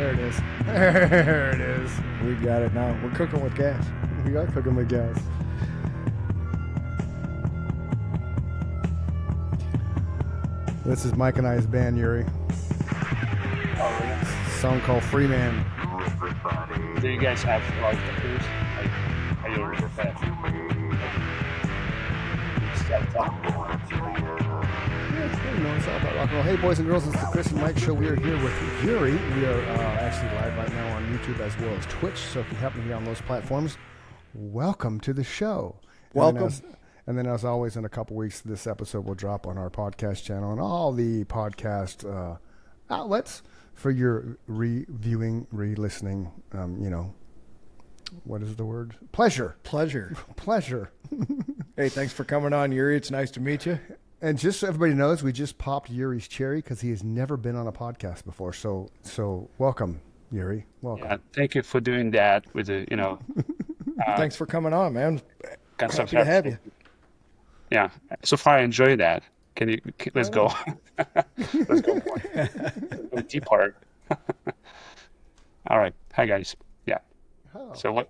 There it is. There it is. We got it now. We're cooking with gas. We are cooking with gas. This is Mike and I's band, Yuri. Song called Free Man. Do you guys have like the cruise? Like, are you ready for that? It's all about rock and roll. Hey, boys and girls, it's the Chris and Mike Show. We are here with Yuri. We are actually live right now on YouTube as well as Twitch. So if you happen to be on those platforms, welcome to the show. Welcome. And then, as always, in a couple weeks, this episode will drop on our podcast channel and all the podcast outlets for your reviewing, re-listening, what is the word? Pleasure. Hey, thanks for coming on, Yuri. It's nice to meet you. And just so everybody knows, we just popped Yuri's cherry because he has never been on a podcast before. So welcome, Yuri. Welcome. Yeah, thank you for doing that with the, Thanks for coming on, man. Happy to have you. Yeah, so far I enjoy that. Let's go. Let's go for the tea part. All right. Hi, guys. Yeah. Oh. So what?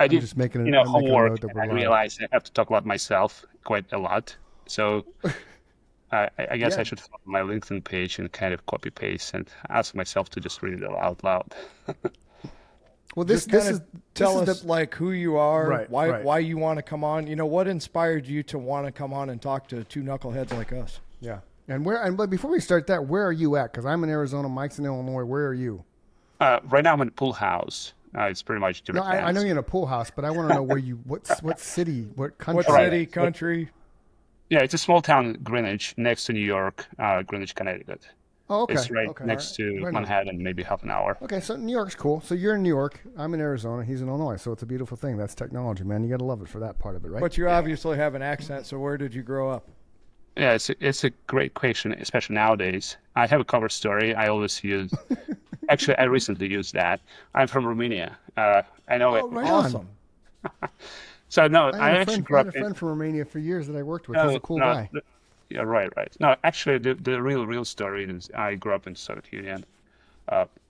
I'm just making homework. And I realized I have to talk about myself quite a lot. So I guess I should follow my LinkedIn page and kind of copy paste and ask myself to just read it out loud. Well, tell us like who you are, right, why you want to come on. What inspired you to want to come on and talk to two knuckleheads like us? Yeah. But before we start that, where are you at? Because I'm in Arizona, Mike's in Illinois. Where are you? Right now I'm in a pool house. It's pretty much No, I know you're in a pool house, but I want to know where you, what city, what country? What city, country? Yeah, it's a small town, Greenwich, next to New York, Greenwich, Connecticut. Oh, okay. It's next to Manhattan, maybe half an hour. Okay, so New York's cool. So you're in New York, I'm in Arizona, he's in Illinois. So it's a beautiful thing. That's technology, man. You got to love it for that part of it, right? But you obviously have an accent, so where did you grow up? Yeah, it's a great question, especially nowadays. I have a cover story I always use. Actually, I recently used that. I'm from Romania. I know it. Right awesome. So no, I had a friend from Romania for years that I worked with. He's a cool guy. Yeah, right. No, actually, the real story is I grew up in the Soviet Union.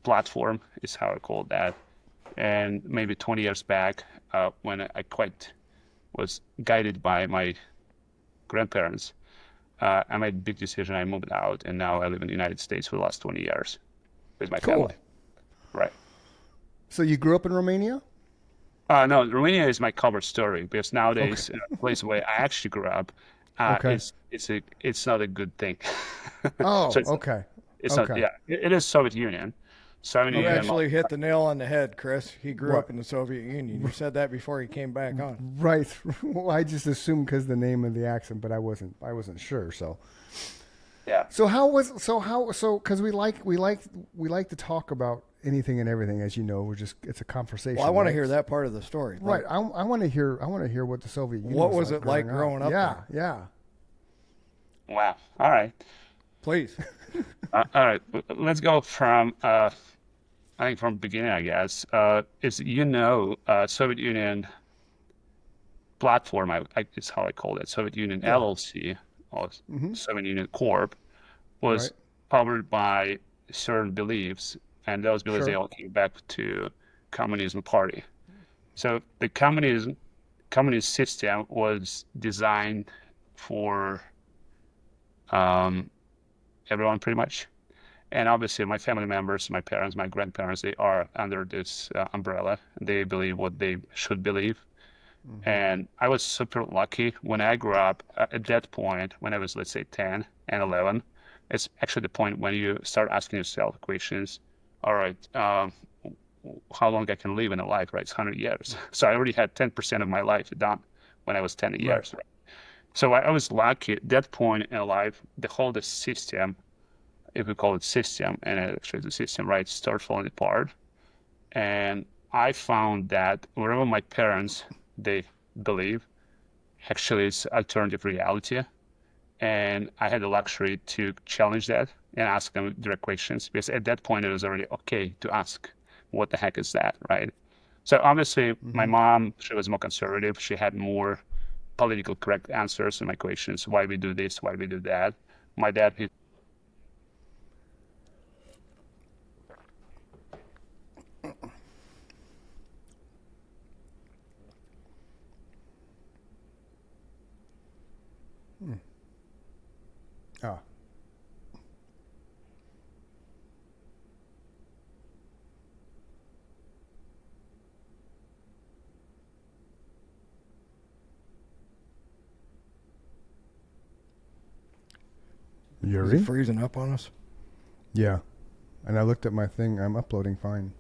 Platform is how I call that. And maybe 20 years back, when I quite was guided by my grandparents, I made a big decision. I moved out, and now I live in the United States for the last 20 years with my family. Right. So you grew up in Romania? No, Romania is my cover story because nowadays, the place where I actually grew up, it's not a good thing. Oh, so okay. It's not. Yeah, it is Soviet Union. You actually hit the nail on the head, Chris. He grew up in the Soviet Union. You said that before he came back on. Right. Well, I just assumed because the name of the accent, but I wasn't sure. So. Yeah. So because we like to talk about anything and everything, as you know. It's a conversation. Well, I want to hear that part of the story. Right. I want to hear what the Soviet Union. What was it like growing up? Yeah. Yeah. Wow. All right. Please. All right. Let's go from I think from beginning. I guess Soviet Union platform. It's how I call it. Soviet Union LLC or Soviet Union Corp was powered by certain beliefs, and those beliefs they all came back to communism party. So the communist system was designed for everyone pretty much. And obviously my family members, my parents, my grandparents, they are under this umbrella. They believe what they should believe. Mm-hmm. And I was super lucky when I grew up at that point, when I was, let's say 10 and 11, it's actually the point when you start asking yourself questions. All right, how long I can live in a life, right? It's 100 years. So I already had 10% of my life done when I was 10 years, right? So I was lucky at that point in life, the whole system, if we call it system, and actually the system, right, started falling apart. And I found that wherever my parents, they believe, actually it's alternative reality. And I had the luxury to challenge that and ask them direct questions, because at that point it was already okay to ask, what the heck is that, right? So obviously my mom, she was more conservative. She had more political correct answers to my questions. Why we do this, why we do that. My dad, Oh. Is Yuri? it freezing up on us? Yeah. And I looked at my thing. I'm uploading fine.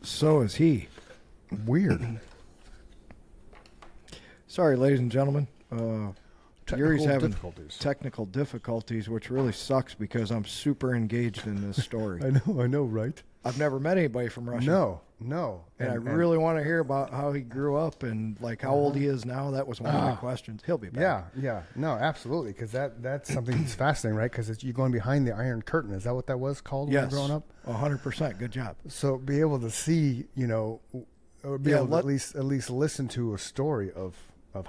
So is he. Weird. Sorry, ladies and gentlemen. Yuri's having difficulties. technical difficulties, which really sucks because I'm super engaged in this story. I know, right? I've never met anybody from Russia. No. And I really want to hear about how he grew up and like how old he is now. That was one of my questions. He'll be back. Yeah. No, absolutely. Because that's something that's fascinating, right? Because you're going behind the Iron Curtain. Is that what that was called when you were growing up? 100%. Good job. So be able to see, or be able to at least listen to a story of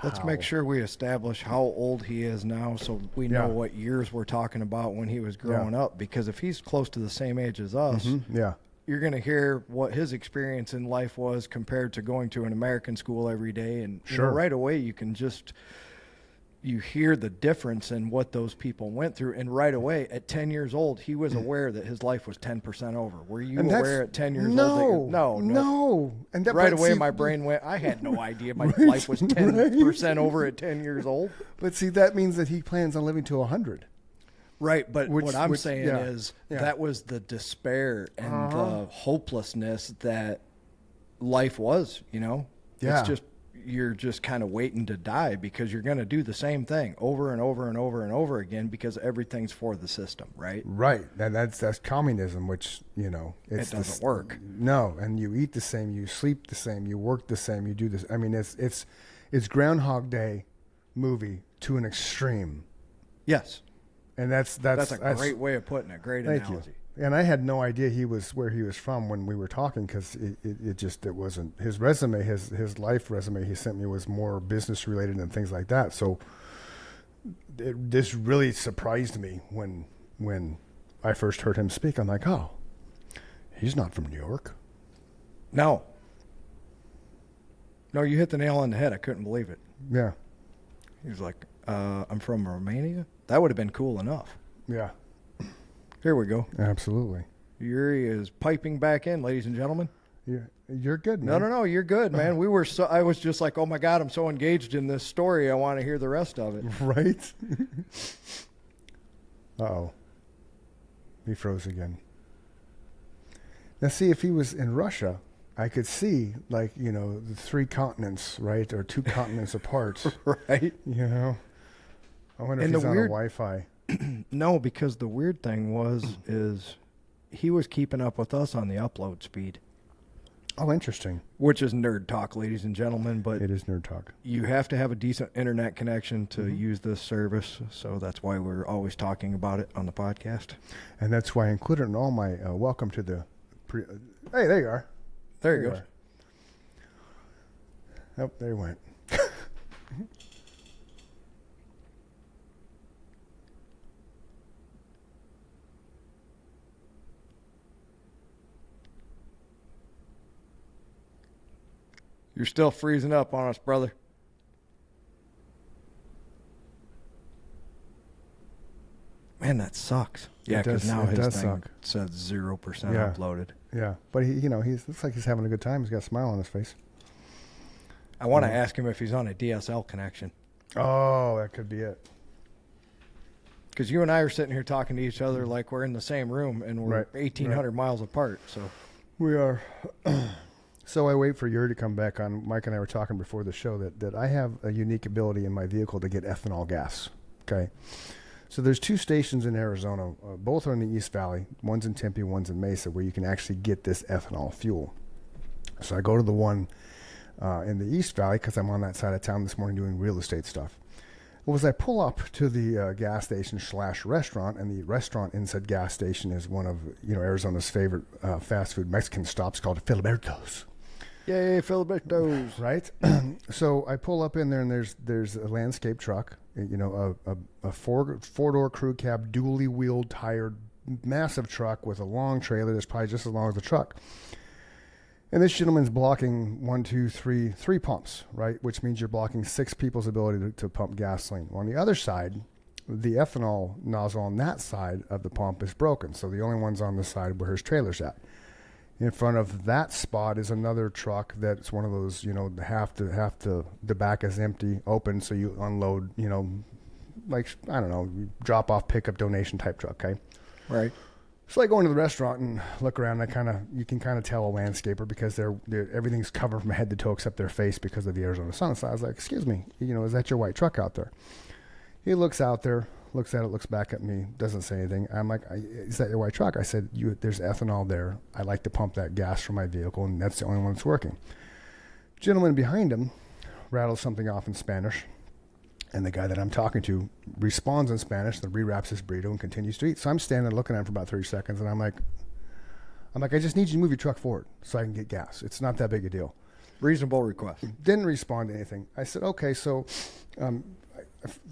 Let's how. make sure we establish how old he is now so we know what years we're talking about when he was growing up. Because if he's close to the same age as us, you're going to hear what his experience in life was compared to going to an American school every day. And right away you can you hear the difference in what those people went through. And right away, at 10 years old, he was aware that his life was 10% over. Were you aware at 10 years old? No. And right away, my brain went, I had no idea my life was 10% over at 10 years old. But see, that means that he plans on living to 100. Right, but what I'm saying is that was the despair and the hopelessness that life was, Yeah. It's just, you're just kind of waiting to die because you're going to do the same thing over and over and over and over again because everything's for the system, right? Right, and that's communism, which it doesn't work. No, and you eat the same, you sleep the same, you work the same, you do this. I mean, it's Groundhog Day movie to an extreme. Yes, and that's a great way of putting it. Great thank analogy. You. And I had no idea where he was from when we were talking because it wasn't his resume, his life resume he sent me was more business related and things like that. So this really surprised me when I first heard him speak. I'm like, oh, he's not from New York. No, you hit the nail on the head. I couldn't believe it. Yeah. He was like, I'm from Romania. That would have been cool enough. Yeah. Here we go. Absolutely. Yuri is piping back in, ladies and gentlemen. You're good, man. No, you're good, man. I was just like, oh my God, I'm so engaged in this story. I want to hear the rest of it. Right? Uh-oh. He froze again. Now, see, if he was in Russia, I could see, the 3 continents, right? Or 2 continents apart. Right. I wonder if he's on a Wi-Fi. No, because the weird thing is he was keeping up with us on the upload speed. Oh, interesting. Which is nerd talk, ladies and gentlemen. But it is nerd talk. You have to have a decent internet connection to use this service. So that's why we're always talking about it on the podcast. And that's why I included in all my welcome to the... hey, there you are. There you go. Oh, there he went. You're still freezing up on us, brother. Man, that sucks. Yeah, because now his thing says 0% uploaded. Yeah, but he looks like he's having a good time. He's got a smile on his face. I want to ask him if he's on a DSL connection. Oh, that could be it. Because you and I are sitting here talking to each other like we're in the same room and we're 1,800 miles apart. So we are. So I wait for Yuri to come back on. Mike and I were talking before the show that I have a unique ability in my vehicle to get ethanol gas. Okay. So there's 2 stations in Arizona. Both are in the East Valley. One's in Tempe, one's in Mesa, where you can actually get this ethanol fuel. So I go to the one in the East Valley because I'm on that side of town this morning doing real estate stuff. Well, as I pull up to the gas station / restaurant, and the restaurant in said gas station is one of Arizona's favorite fast food Mexican stops called Filiberto's. Yay, Filiberto's. Right? So I pull up in there, and there's a landscape truck, a four-door crew cab, dually wheeled, tired, massive truck with a long trailer that's probably just as long as the truck. And this gentleman's blocking three pumps, right? Which means you're blocking 6 people's ability to pump gasoline. Well, on the other side, the ethanol nozzle on that side of the pump is broken. So the only one's on the side where his trailer's at. In front of that spot is another truck that's one of those, the back is empty, open, so you unload, like, I don't know, drop off, pickup, donation type truck, okay? Right. So I go into the restaurant and look around. You can kind of tell a landscaper because everything's covered from head to toe except their face because of the Arizona sun. So I was like, "Excuse me, is that your white truck out there?" He looks out there, looks at it, looks back at me, doesn't say anything. I'm like, "Is that your white truck?" I said, "There's ethanol there. I like to pump that gas for my vehicle, and that's the only one that's working." Gentleman behind him rattles something off in Spanish. And the guy that I'm talking to responds in Spanish, then rewraps his burrito and continues to eat. So I'm standing looking at him for about 30 seconds, and I'm like, I just need you to move your truck forward so I can get gas. It's not that big a deal. Reasonable request. Didn't respond to anything. I said, okay, so I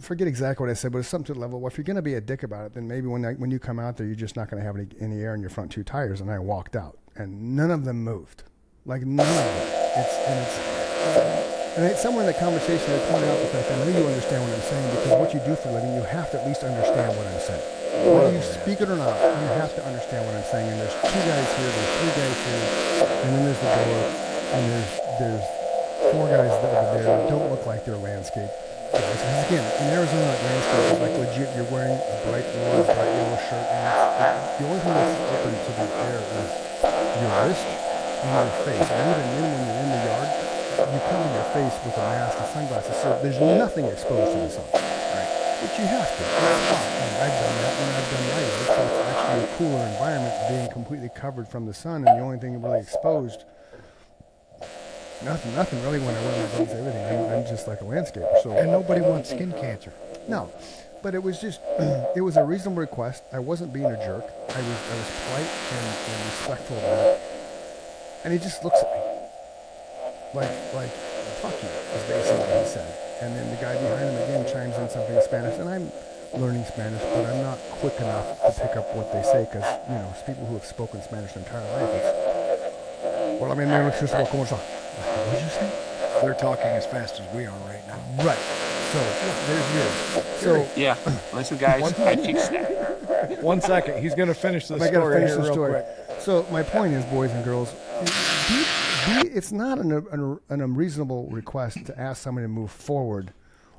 forget exactly what I said, but it's something to the level, well, if you're going to be a dick about it, then maybe when you come out there, you're just not going to have any air in your front 2 tires. And I walked out, and none of them moved. Like, none of them. And somewhere in the conversation, I pointed out the fact that I know you understand what I'm saying, because what you do for a living, you have to at least understand what I'm saying. Whether you speak it or not, you have to understand what I'm saying. And there's 2 guys here, there's 3 guys here, and then there's the door, and there's 4 guys that are there that don't look like they're landscape guys. Because again, in Arizona, landscape is like legit. You're wearing a bright yellow shirt, and the only thing that's open to the air is your wrist and your face. And even then, when you're in the yard, you cover your face with a mask and sunglasses, so there's nothing exposed to the sun. Right. But you have to. It's hot. And I've done that when I've done my yard, so it's actually a cooler environment being completely covered from the sun, and the only thing really exposed, nothing really when I run my boats, everything. I'm just like a landscaper. So. And nobody wants skin cancer. No. But it was just, it was a reasonable request. I wasn't being a jerk. I was polite and respectful about it. And he just looks at me. Like, fuck you, is basically what he said. And then the guy behind him again chimes in something in Spanish, and I'm learning Spanish, but I'm not quick enough to pick up what they say, because, it's people who have spoken Spanish their entire life. It's, well, I mean, what did you say? They're talking as fast as we are right now. Right. So, there's Yuri. So, yeah, listen, guys, I fixed that. 1 second, he's going to finish the story. I got to finish the story. Quick. So, my point is, boys and girls, it's not an unreasonable request to ask somebody to move forward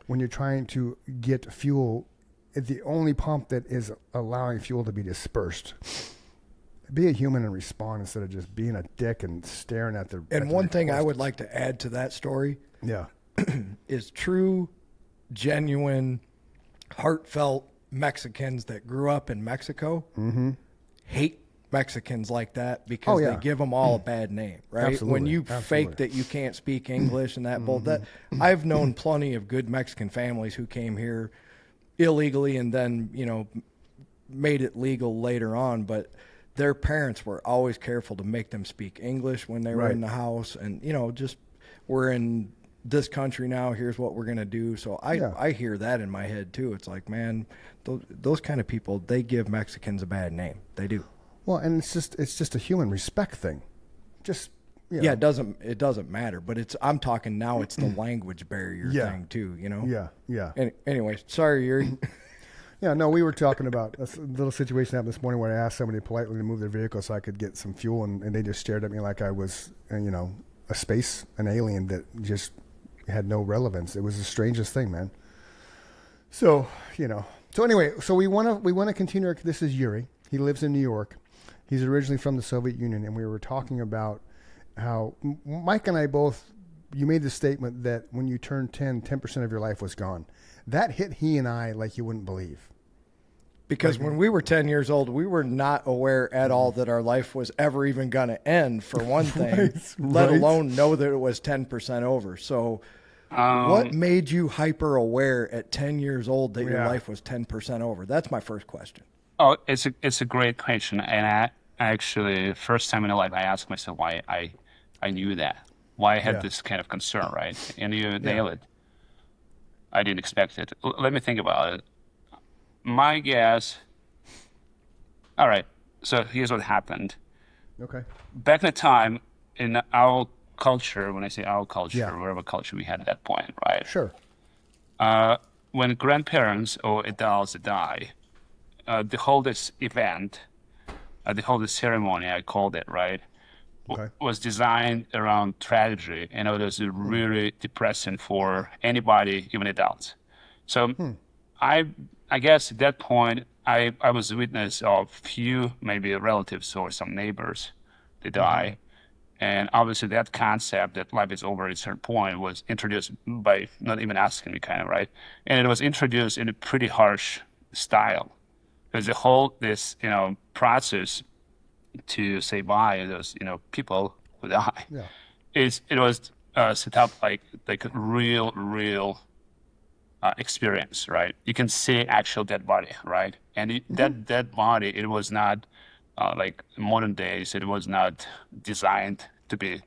when you're trying to get fuel at the only pump that is allowing fuel to be dispersed. Be a human and respond instead of just being a dick and staring at the. And one thing I would like to add to that story, is true, genuine, heartfelt Mexicans that grew up in Mexico hate Mexicans like that because they give them all a bad name, right? Absolutely. When you fake that you can't speak English and that bull, that I've known plenty of good Mexican families who came here illegally and then, made it legal later on, but their parents were always careful to make them speak English when they were in the house, and just we're in this country now, here's what we're going to do. So I hear that in my head too. It's like, man, those kind of people, they give Mexicans a bad name. They do. Well, and it's just a human respect thing. Just yeah, it doesn't matter. But I'm talking now. It's the language barrier thing too. Yeah. Anyway, sorry, Yuri. Yeah, no, we were talking about a little situation happened this morning where I asked somebody politely to move their vehicle so I could get some fuel, and they just stared at me like I was, an alien that just had no relevance. It was the strangest thing, man. So, So anyway, we want to continue. This is Yuri. He lives in New York. He's originally from the Soviet Union, and we were talking about how Mike and I both, you made the statement that when you turned 10% of your life was gone. That hit he and I like you wouldn't believe. Because when we were 10 years old, we were not aware at all that our life was ever even going to end, for one thing, let alone know that it was 10% over. So what made you hyper aware at 10 years old that your life was 10% over? That's my first question. Oh, it's a great question. And I actually, first time in my life, I asked myself why I knew that, why I had this kind of concern, right? And you nailed it. I didn't expect it. Let me think about it. My guess. All right. So here's what happened. Okay. Back in the time in our culture, when I say our culture, whatever culture we had at that point, right? Sure. When grandparents or adults die, the whole this event, the whole this ceremony, I called it, right, was designed around tragedy, and it was really depressing for anybody, even adults. So I guess at that point, I was a witness of few, maybe relatives or some neighbors that die. And obviously that concept that life is over at a certain point was introduced by not even asking me, kind of, right? And it was introduced in a pretty harsh style. Because the whole, this, process to say bye to those, people who die, it was set up like a real experience, right? You can see actual dead body, right? And that dead body, it was not like modern days. It was not designed to be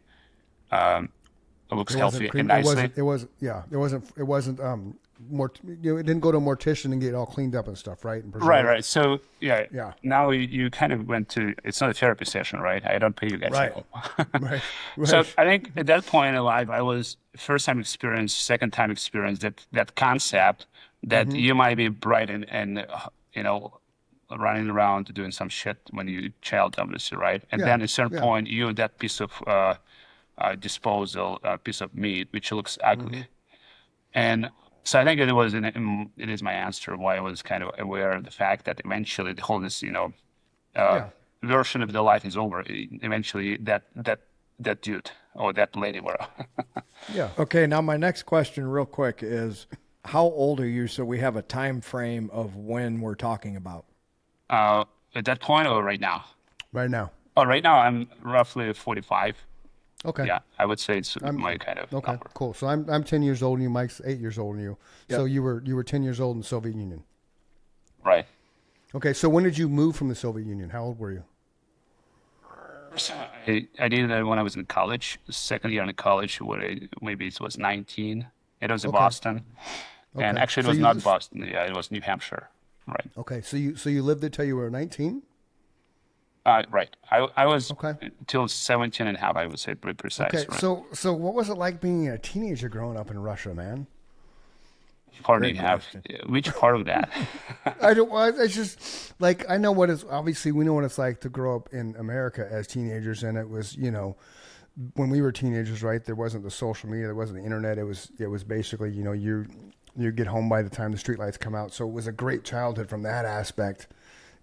looks healthy and nicely. It wasn't more. It didn't go to a mortician and get it all cleaned up and stuff, right? And Right. So yeah. Now you kind of went to. It's not a therapy session, right? I don't pay you guys. Right. Right. So I think at that point in life, I was first time experience, second time experience that concept that you might be bright and running around doing some shit when you child, obviously, right? And then at a certain point, you that piece of disposal, piece of meat, which looks ugly. And so I think it is my answer why I was kind of aware of the fact that eventually the whole this, version of the life is over. Eventually that dude or that lady were. Okay, now my next question real quick is, how old are you so we have a time frame of when we're talking about? At that point or right now? Right now. Oh, right now I'm roughly 45. Okay. Yeah, I would say it's my kind of okay. Number. Cool. So I'm 10 years old and you, Mike's 8 years older than you. Yep. So you were 10 years old in the Soviet Union. Right. Okay. So when did you move from the Soviet Union? How old were you? I did that when I was in college, second year in college, maybe it was 19. It was in Boston. Okay. And actually it was not Boston. Yeah, it was New Hampshire. Right. Okay. So you lived there till you were 19? Right. I was till 17 and a half, I would say, pretty precise. Okay. Right? So what was it like being a teenager growing up in Russia, man? Part do you have? Which part of that? I don't. It's just like I know what it's. Obviously, we know what it's like to grow up in America as teenagers, and it was, when we were teenagers, right? There wasn't the social media, there wasn't the internet. It was basically, you get home by the time the streetlights come out. So it was a great childhood from that aspect.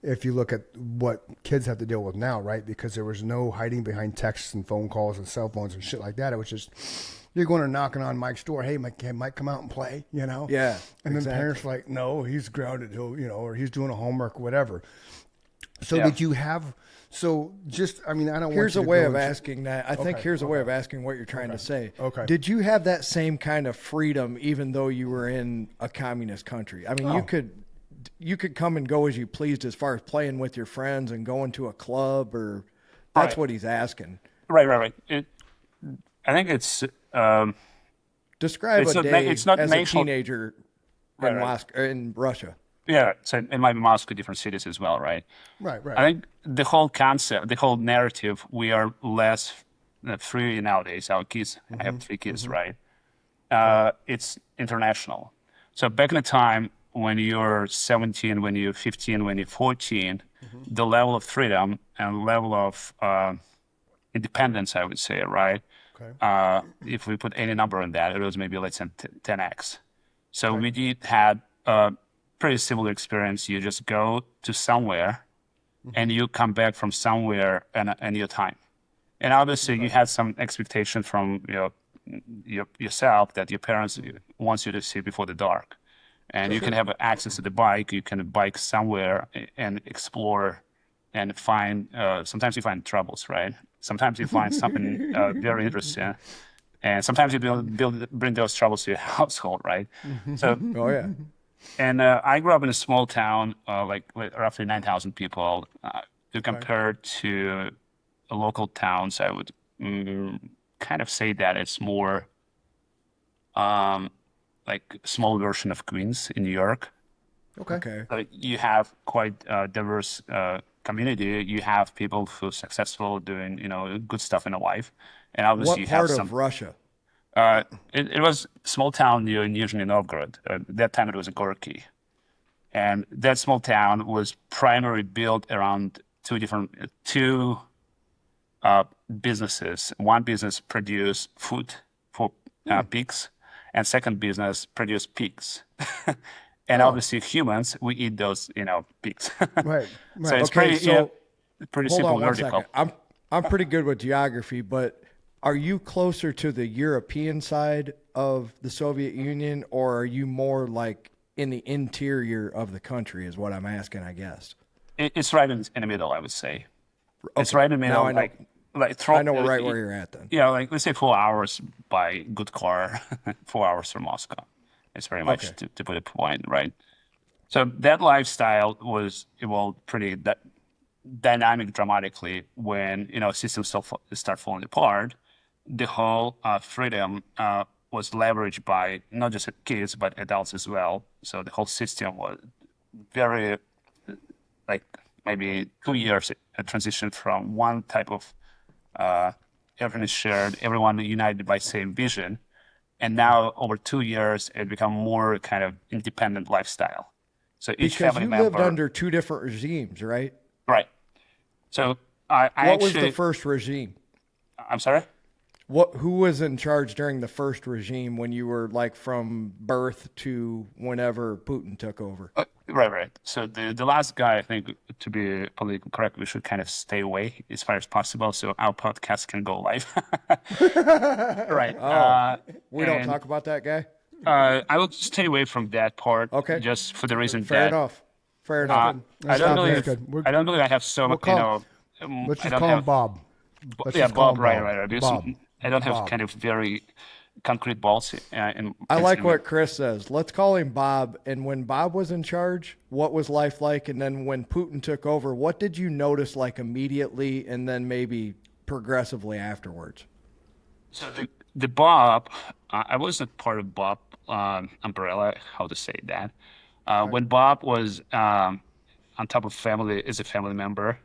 If you look at what kids have to deal with now, right? Because there was no hiding behind texts and phone calls and cell phones and shit like that. It was just, you're going and knocking on Mike's door. Hey, Mike, can Mike come out and play? Yeah. And then parents are like, no, he's grounded. He'll, or he's doing a homework, whatever. So did you have? So just, I mean, I don't. Here's a way of asking that. I think here's a way of asking what you're trying to say. Okay. Did you have that same kind of freedom even though you were in a communist country? I mean, you could come and go as you pleased as far as playing with your friends and going to a club, or that's what he's asking. Right. I think it's describe a day as a teenager in Russia. Yeah, so it might be Moscow, different cities as well, right? Right. I think the whole concept, the whole narrative, we are less free nowadays. Our kids, I have 3 kids, right? It's international. So back in the time, when you're 17, when you're 15, when you're 14, the level of freedom and level of independence, I would say, right? Okay. If we put any number on that, it was maybe, let's say, 10x. So we had a pretty similar experience. You just go to somewhere and you come back from somewhere in your time. And obviously you had some expectation from yourself that your parents wants you to see before the dark. And you can have access to the bike. You can bike somewhere and explore and find, sometimes you find troubles, right? Sometimes you find something very interesting. And sometimes you bring those troubles to your household, right? So, And I grew up in a small town, like roughly 9,000 people. To compare to local towns, I would kind of say that it's more like a small version of Queens in New York. Okay. You have quite diverse community, you have people who are successful doing, good stuff in their life. And obviously what part of Russia? It was a small town near Nizhny Novgorod. At that time it was Gorky. And that small town was primarily built around two businesses. One business produced food for pigs, and second business produced pigs. And obviously humans, we eat those, pigs. Right. So it's Okay, pretty hold simple on one vertical. second. I'm pretty good with geography, but are you closer to the European side of the Soviet Union, or are you more like in the interior of the country is what I'm asking, I guess. It's right in the middle, I would say. Okay. It's right in the middle. Now I know right where you're at then. Yeah, like let's say 4 hours by good car, 4 hours from Moscow. It's very much to put a point, right? So that lifestyle was evolved pretty dynamic dramatically when, systems start falling apart. The whole freedom was leveraged by not just kids, but adults as well. So the whole system was very, like maybe 2 years, a transition from one type of everything is shared, everyone united by same vision. And now over 2 years, it become more kind of independent lifestyle. So each because family you member lived under two different regimes, right? Right. So I what was the first regime? I'm sorry? Who was in charge during the first regime when you were like from birth to whenever Putin took over? Right. So the last guy, I think, to be politically correct, we should kind of stay away as far as possible so our podcast can go live. Right. Oh, we don't talk about that guy? I will stay away from that part. Okay. Just for the reason Fair enough. I don't believe I have so much, Let's just call him Bob. Bob, right. Because Bob. I don't have kind of very concrete balls. I like what Chris says. Let's call him Bob. And when Bob was in charge, what was life like? And then when Putin took over, what did you notice like immediately and then maybe progressively afterwards? So the Bob, I wasn't part of Bob umbrella, how to say that. When Bob was on top of family, as a family member,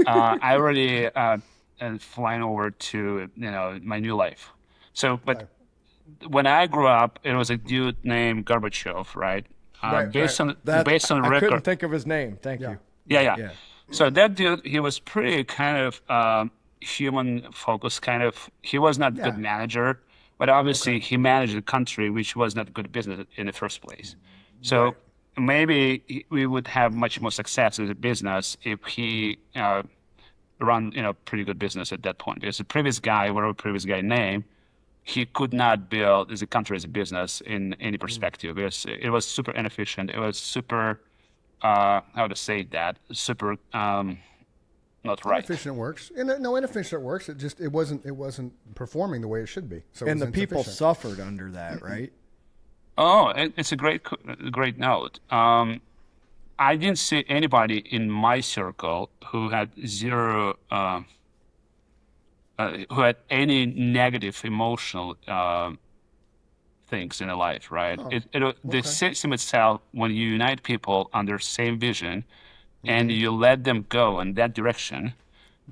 I already and flying over to my new life. So, but when I grew up, it was a dude named Gorbachev, right? Based on I record. couldn't think of his name. Thank you. Yeah. So that dude, he was pretty kind of human focused. Kind of, he was not a good manager, but obviously he managed a country which was not good business in the first place. So maybe we would have much more success as a business if he run pretty good business at that point. Because the previous guy, whatever previous guy name, he could not build as a country as a business in any perspective because it was super inefficient. It was super how to say that, super not right. Inefficient works. Inefficient works. It wasn't performing the way it should be. So and the people suffered under that, right? Oh, it's a great note. I didn't see anybody in my circle who had zero, who had any negative emotional things in their life, right? The system itself, when you unite people under same vision, and you let them go in that direction,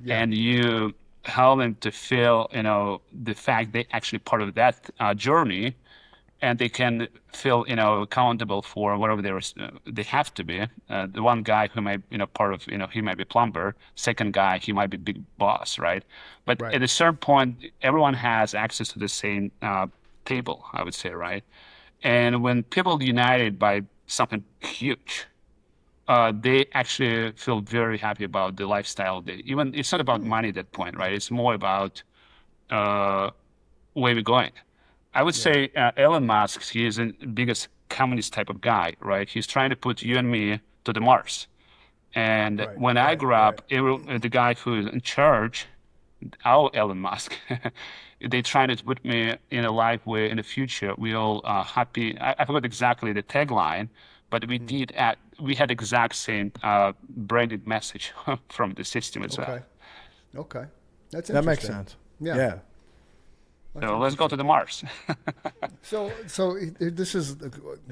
and you help them to feel, the fact they actually part of that journey. And they can feel, accountable for whatever they have to be. The one guy who might, part of, he might be plumber. Second guy, he might be big boss, right? But at a certain point, everyone has access to the same table, I would say, right? And when people united by something huge, they actually feel very happy about the lifestyle. Even it's not about money at that point, right? It's more about where we're going. I would say Elon Musk, he is the biggest communist type of guy, right? He's trying to put you and me to the Mars. And when I grew up, the guy who is in charge, our Elon Musk, they tried to put me in a life where in the future we all happy. I forgot exactly the tagline, but we we had exact same branded message from the system itself. Okay. That's interesting. That makes sense. Yeah. So let's go to the Mars. So this is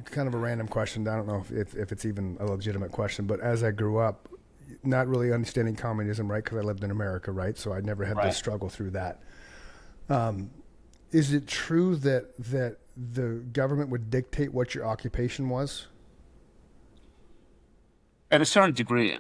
kind of a random question. I don't know if it's even a legitimate question, but as I grew up, not really understanding communism, right? Because I lived in America, right? So I never had to struggle through that. Is it true that the government would dictate what your occupation was? At a certain degree,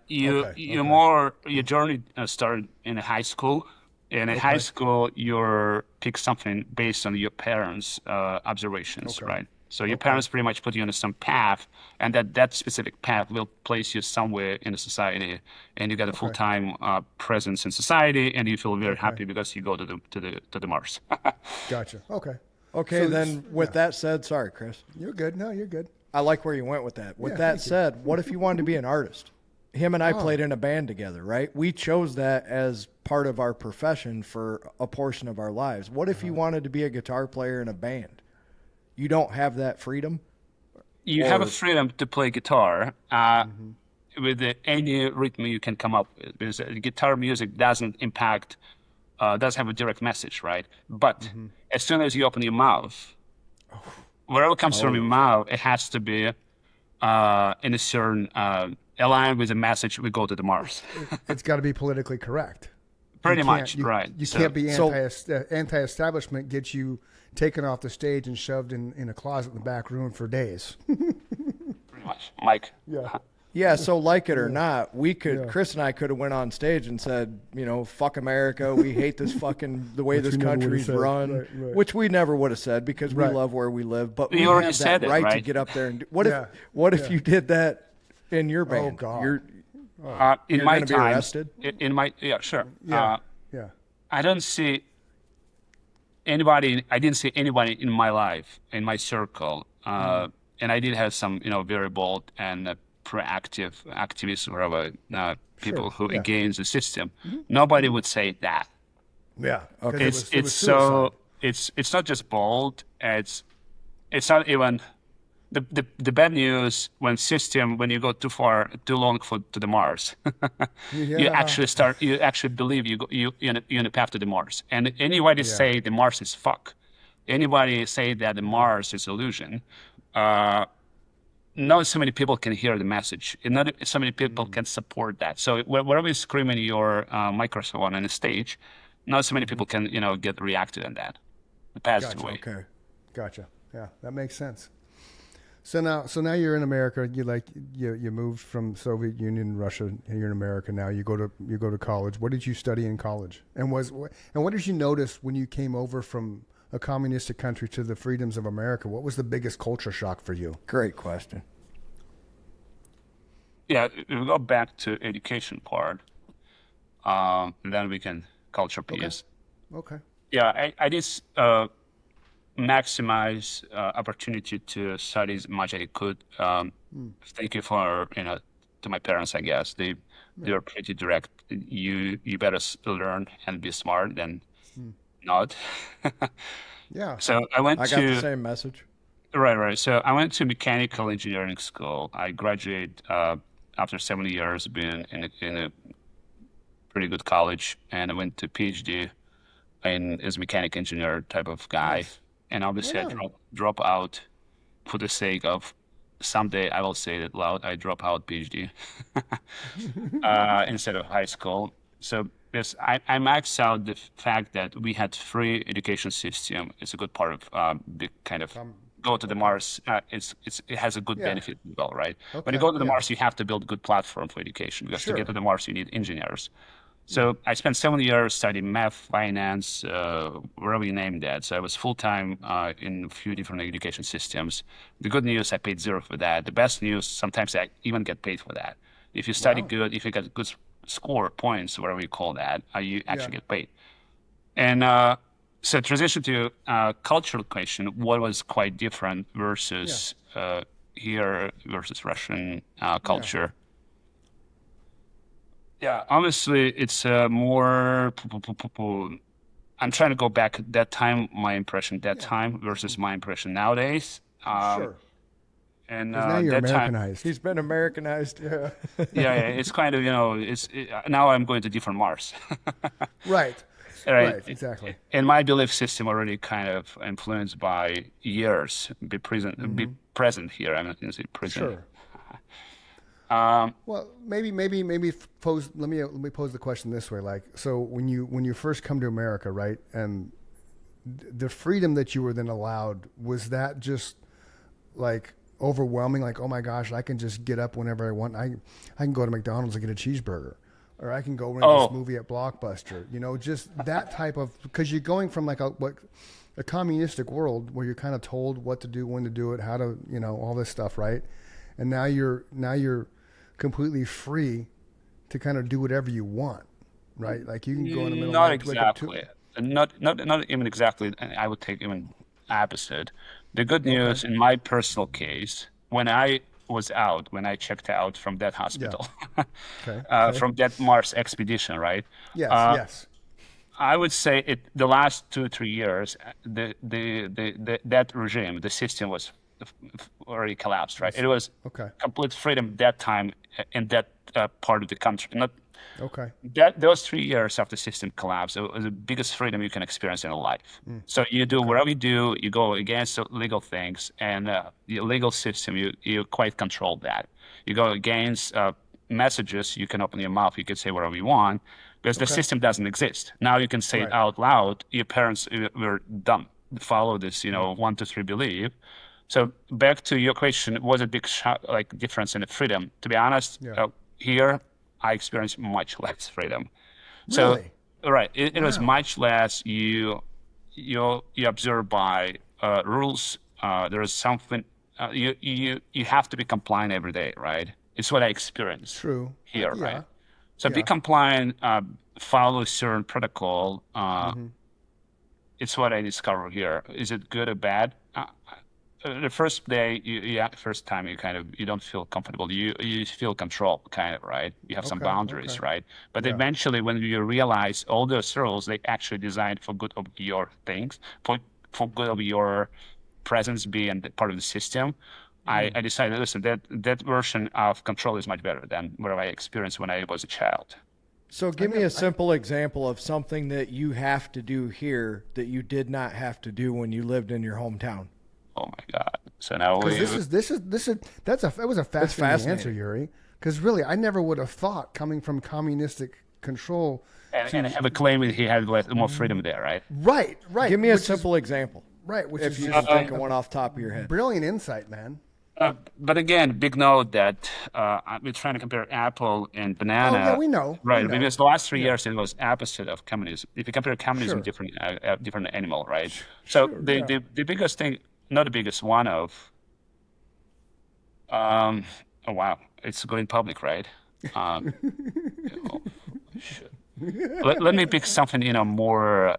your journey started in high school. In high school, you pick something based on your parents' observations, right? So your parents pretty much put you on some path, and that specific path will place you somewhere in the society, and you get a full-time presence in society, and you feel very happy because you go to the Mars. Gotcha. Okay. Okay. So then, with that said, sorry, Chris. You're good. No, you're good. I like where you went with that. With that said, what if you wanted to be an artist? Him and I played in a band together, right? We chose that as part of our profession for a portion of our lives. What if you wanted to be a guitar player in a band? You don't have that freedom? You have a freedom to play guitar with any rhythm you can come up with, because guitar music doesn't have a direct message, right? But as soon as you open your mouth, wherever it comes from your mouth, it has to be in a certain aligned with the message. We go to the Mars. It's got to be politically correct. Pretty much, right? You can't be anti-establishment. Get you taken off the stage and shoved in a closet in the back room for days. Pretty much, Mike. Yeah. Yeah, so like it or not, we could, Chris and I could have went on stage and said, fuck America, we hate this fucking, the way this country's run, which we never would have said because we love where we live, but we have that right to get up there and do, what if you did that in your band? Oh, God. You're in my going to be arrested? Sure. Yeah. I didn't see anybody in my life, in my circle, and I did have some, very bold and proactive activists, whatever, people who against the system. Nobody would say that. Yeah. Okay. It's not just bold. It's not even the bad news when you go too long to the Mars. You actually believe you're in a path to the Mars. And anybody say the Mars is fuck. Anybody say that the Mars is illusion. Not so many people can hear the message. And not so many people can support that. So whenever you scream in your microphone on the stage, not so many people can, get reacted on that the positive way. Okay, gotcha. Yeah, that makes sense. So now you're in America. You moved from Soviet Union, Russia, and you're in America now. You go to college. What did you study in college? And what did you notice when you came over from a communistic country to the freedoms of America? What was the biggest culture shock for you? Great question. Yeah, we go back to education part, and then we can culture piece. Okay. Yeah, I did maximize opportunity to study as much as I could. Thank you for to my parents. I guess they were pretty direct. You better learn and be smart than not. Yeah. So I got the same message. Right. So I went to mechanical engineering school. I graduated after 7 years being in a pretty good college, and I went to PhD as a mechanic engineer type of guy. Yes. And obviously I drop out for the sake of someday I will say it loud. I drop out PhD instead of high school. So yes, I maxed out the fact that we had free education system. It's a good part of big kind of go to the Mars. It has a good benefit as well, right? Okay. When you go to the Mars, you have to build a good platform for education because to get to the Mars, you need engineers. So I spent 7 years studying math, finance, wherever you name that. So I was full-time in a few different education systems. The good news, I paid zero for that. The best news, sometimes I even get paid for that. If you study good, if you get good score points, whatever you call that, you actually get paid. And so transition to cultural question, what was quite different versus here versus Russian culture. Yeah, honestly, it's more. I'm trying to go back that time, my impression that time versus my impression nowadays. Sure. And now you're that Americanized. He's been Americanized. Yeah. It's kind of now I'm going to different Mars. Right. Right. Exactly. And my belief system already kind of influenced by years. Be present here. I'm not going to say present. Sure. Well, maybe pose. Let me pose the question this way: like, so when you first come to America, right, and the freedom that you were then allowed, was that just like overwhelming? Like, oh my gosh, I can just get up whenever I want. I can go to McDonald's and get a cheeseburger, or I can go rent this movie at Blockbuster. You know, just that type of, because you're going from like a communistic world where you're kind of told what to do, when to do it, how to, you know, all this stuff, right? And now you're completely free to kind of do whatever you want, right? Like you can go in the middle Not of the night, exactly. Not even exactly. I would take even opposite. The good news in my personal case, when I checked out from that hospital, from that Mars expedition, right? Yes. I would say the last 2 or 3 years, that regime, the system was already collapsed, right? It was complete freedom that time in that part of the country. Not those 3 years after the system collapsed, it was the biggest freedom you can experience in life. So you do whatever you do, you go against the legal things, and the legal system, you quite control that. You go against messages, you can open your mouth, you can say whatever you want, because the system doesn't exist. Now you can say it out loud. Your parents were dumb. Follow this, 1, 2, 3, believe. So back to your question, was a big difference in the freedom? To be honest, here I experienced much less freedom. Really? So right, it was much less. You observe by rules. There is something you have to be compliant every day, right? It's what I experienced. True. Here, right? So be compliant, follow a certain protocol. It's what I discovered here. Is it good or bad? The first day, first time you don't feel comfortable. You feel control, kind of, right? You have some boundaries, right? But eventually, when you realize all those rules, they actually designed for good of your things, for good of your presence being part of the system. I decided, listen, that version of control is much better than what I experienced when I was a child. So give me a simple example of something that you have to do here that you did not have to do when you lived in your hometown. Oh my God! So now that was a fascinating answer, Yuri. Because really, I never would have thought, coming from communistic control, and have a claim that he had more freedom there, right? Right. Give me a simple example. Right, which if is you just think of one off the top of your head. Brilliant insight, man. But again, big note that we're trying to compare apple and banana. Oh, yeah, we know. Right, because the last 3 years it was opposite of communism. If you compare communism, different animal, right? So the biggest thing, not the biggest, one of, oh wow, it's going public, right? Let me pick something, more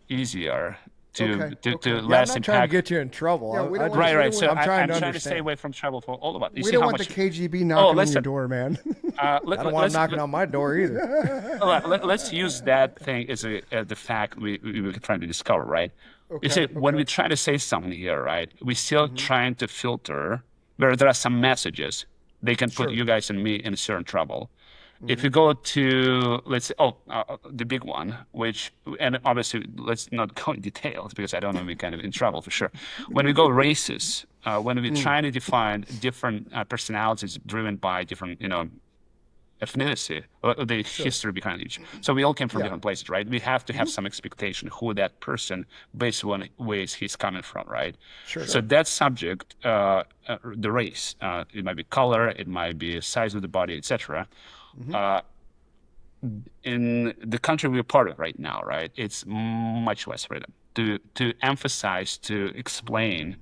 easier. To less impact. I'm not trying to get you in trouble. Right. So I'm trying to stay away from trouble for all of us. We don't want the KGB knocking on your door, man. I don't want them knocking on my door either. Let's use that thing as the fact we were trying to discover, right? You see, when we try to say something here, right, we're still trying to filter where there are some messages. They can put you guys and me in certain trouble. If you go to, let's say, the big one, and obviously let's not go in details because I don't want to be kind of in trouble for sure. When we go races, when we're trying to define different personalities driven by different, ethnicity, or the history behind each. So we all came from different places, right? We have to have some expectation who that person, based on ways he's coming from, right? So that subject, the race, it might be color, it might be size of the body, etc. In the country we're part of right now, right, it's much less freedom to emphasize, to explain,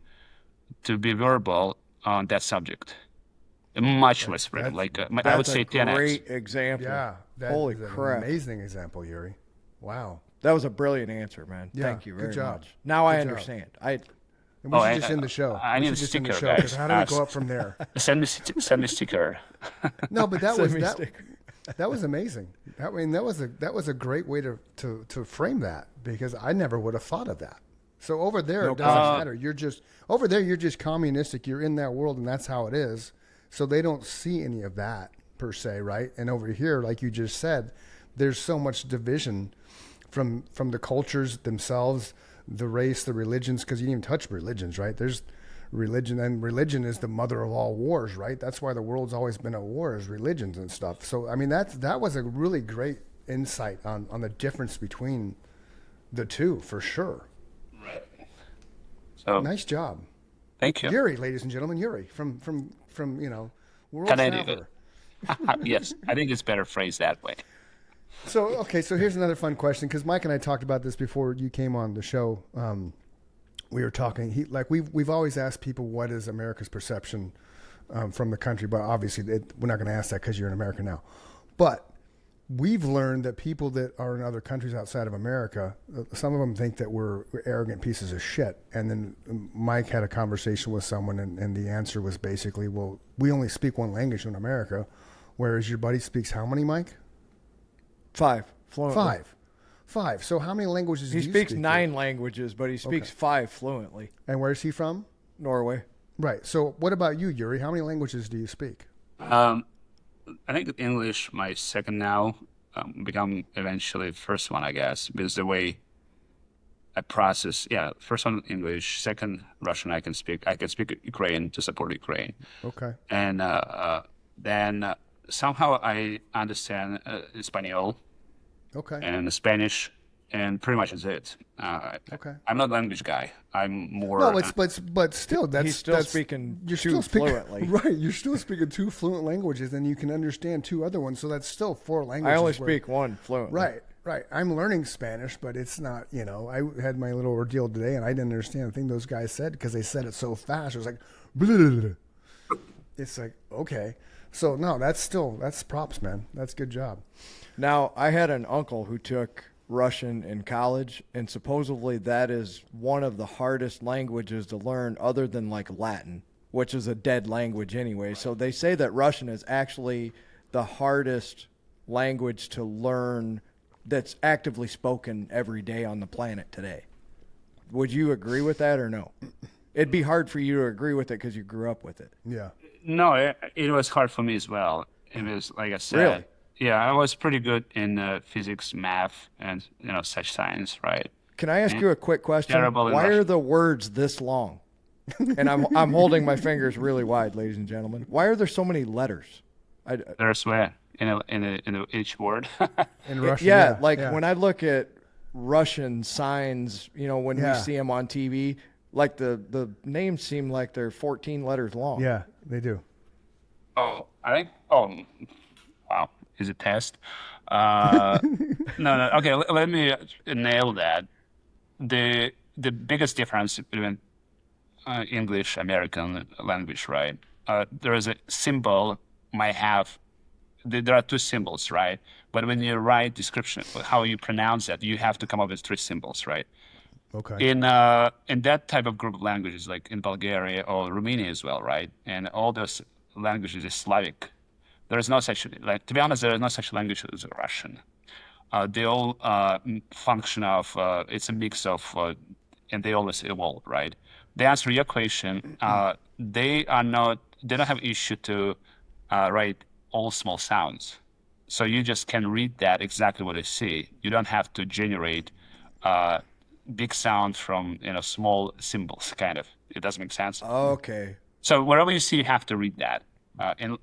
to be verbal on that subject. Much less freedom. I would say 10x. That's a great example. Yeah, holy crap! An amazing example, Yuri. Wow, that was a brilliant answer, man. Yeah, thank you very job. much. Now I understand. And we should just end the show. I need a sticker, guys. Because how do we go up from there? Send me a sticker. No, but that was amazing. That was a great way to frame that, because I never would have thought of that. So over there, it doesn't matter. You're just communistic. You're in that world, and that's how it is. So they don't see any of that per se, right? And over here, like you just said, there's so much division from the cultures themselves, the race, the religions, because you didn't even touch religions, right? There's religion is the mother of all wars, right? That's why the world's always been at war, is religions and stuff. So I mean, that was a really great insight on the difference between the two, for sure. Right. So nice job. Thank you. Yuri, ladies and gentlemen, Yuri from World Traveler. Yes, I think it's better phrased that way. So here's another fun question, because Mike and I talked about this before you came on the show. We were talking. We've always asked people what is America's perception from the country, but obviously we're not going to ask that because you're in America now. But we've learned that people that are in other countries outside of America, some of them think that we're arrogant pieces of shit. And then Mike had a conversation with someone, and the answer was basically, well, we only speak one language in America, whereas your buddy speaks how many, Mike? 5 fluently. Five. So how many languages do you speak? He speaks 9 languages, but he speaks 5 fluently. And where's he from? Norway. Right. So what about you, Yuri? How many languages do you speak? I think English, my second now, become eventually first one, I guess, because the way I process, first one English, second Russian I can speak. I can speak Ukrainian to support Ukraine. Okay. And then somehow I understand Espanol. Okay. And Spanish, and pretty much is it. Okay. I'm not a language guy. I'm more. No, but still, he's still speaking fluently. Right, you're still speaking 2 fluent languages, and you can understand 2 other ones. So that's still 4 languages. I only speak 1 fluently. Right. I'm learning Spanish, but it's not. I had my little ordeal today, and I didn't understand a thing those guys said because they said it so fast. It was like, blah, blah, blah. It's like, okay. So no, that's props, man. That's good job. Now, I had an uncle who took Russian in college, and supposedly that is one of the hardest languages to learn other than like Latin, which is a dead language anyway. So they say that Russian is actually the hardest language to learn that's actively spoken every day on the planet today. Would you agree with that or no? It'd be hard for you to agree with it because you grew up with it. Yeah. No, it was hard for me as well. It was, like I said. Really? Yeah, I was pretty good in physics, math, and such science, right? Can I ask you a quick question? Terrible in Why Russian. are the words this long? And I'm holding my fingers really wide, ladies and gentlemen. Why are there so many letters? There's where in each word. In Russian, when I look at Russian signs, when we see them on TV, like the names seem like they're 14 letters long. Yeah, they do. Oh, I think. Oh, wow. Is it test? No. Okay, let me nail that. The biggest difference between English, American language, right? There is a symbol might have. There are 2 symbols, right? But when you write description, how you pronounce that, you have to come up with 3 symbols, right? Okay. In that type of group of languages, like in Bulgaria or Romania as well, right? And all those languages is Slavic. There is no such, to be honest, there is no such language as Russian. They all function of, it's a mix of, and they always evolve, right? The answer to your question, they don't have issue to write all small sounds. So you just can read that exactly what they say. You don't have to generate big sound from, small symbols, kind of. It doesn't make sense. Okay. So wherever you see, you have to read that. In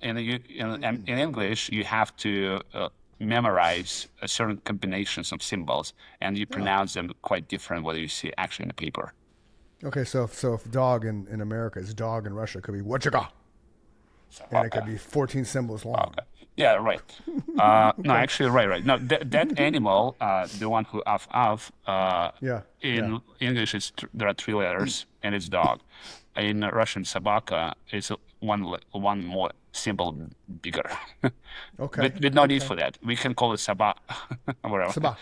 English, you have to memorize a certain combinations of symbols, and you pronounce them quite different whether you see actually in the paper. Okay, so if dog in America is dog in Russia, it could be wachaka, and it could be 14 symbols long. Okay. Yeah, right. No, actually, right. No, that animal, the one who of, in English, there are 3 letters, and it's dog. In Russian, sabaka is one more symbol bigger. Okay. With no need for that. We can call it saba. Whatever. Saba.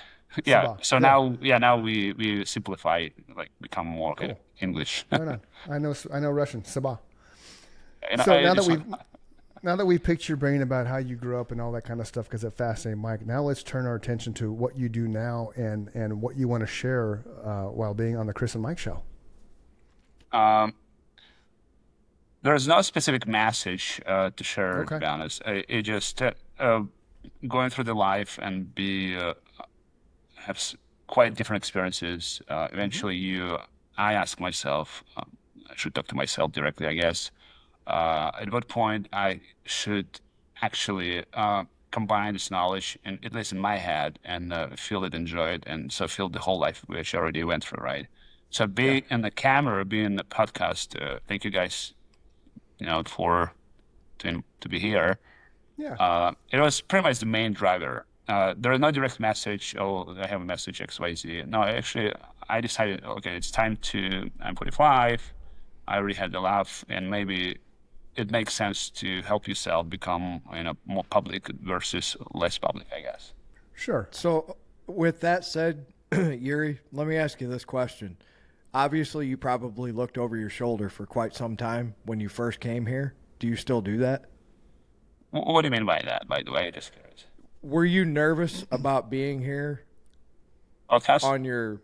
Yeah. Saba. So now we simplify, like become more English. Right on. I know Russian. Saba. And So now that we've picked your brain about how you grew up and all that kind of stuff, because it fascinated Mike, now let's turn our attention to what you do now and what you want to share while being on the Chris and Mike show. There's no specific message to share, to be honest. It just going through the life and have quite different experiences. Eventually, I ask myself, should talk to myself directly, I guess. At what point I should actually combine this knowledge, and at least in my head, and feel it, enjoy it, and so feel the whole life which I already went through, right? So being in the camera, being in the podcast, thank you guys, for to be here. Yeah. It was pretty much the main driver. There is no direct message, oh, I have a message XYZ. No, actually, I decided, okay, it's time I'm 45, I already had the laugh, and maybe it makes sense to help yourself become, more public versus less public, I guess. Sure. So with that said, Yuri, let me ask you this question. Obviously, you probably looked over your shoulder for quite some time when you first came here. Do you still do that? What do you mean by that, by the way? Just curious. Were you nervous about being here on your...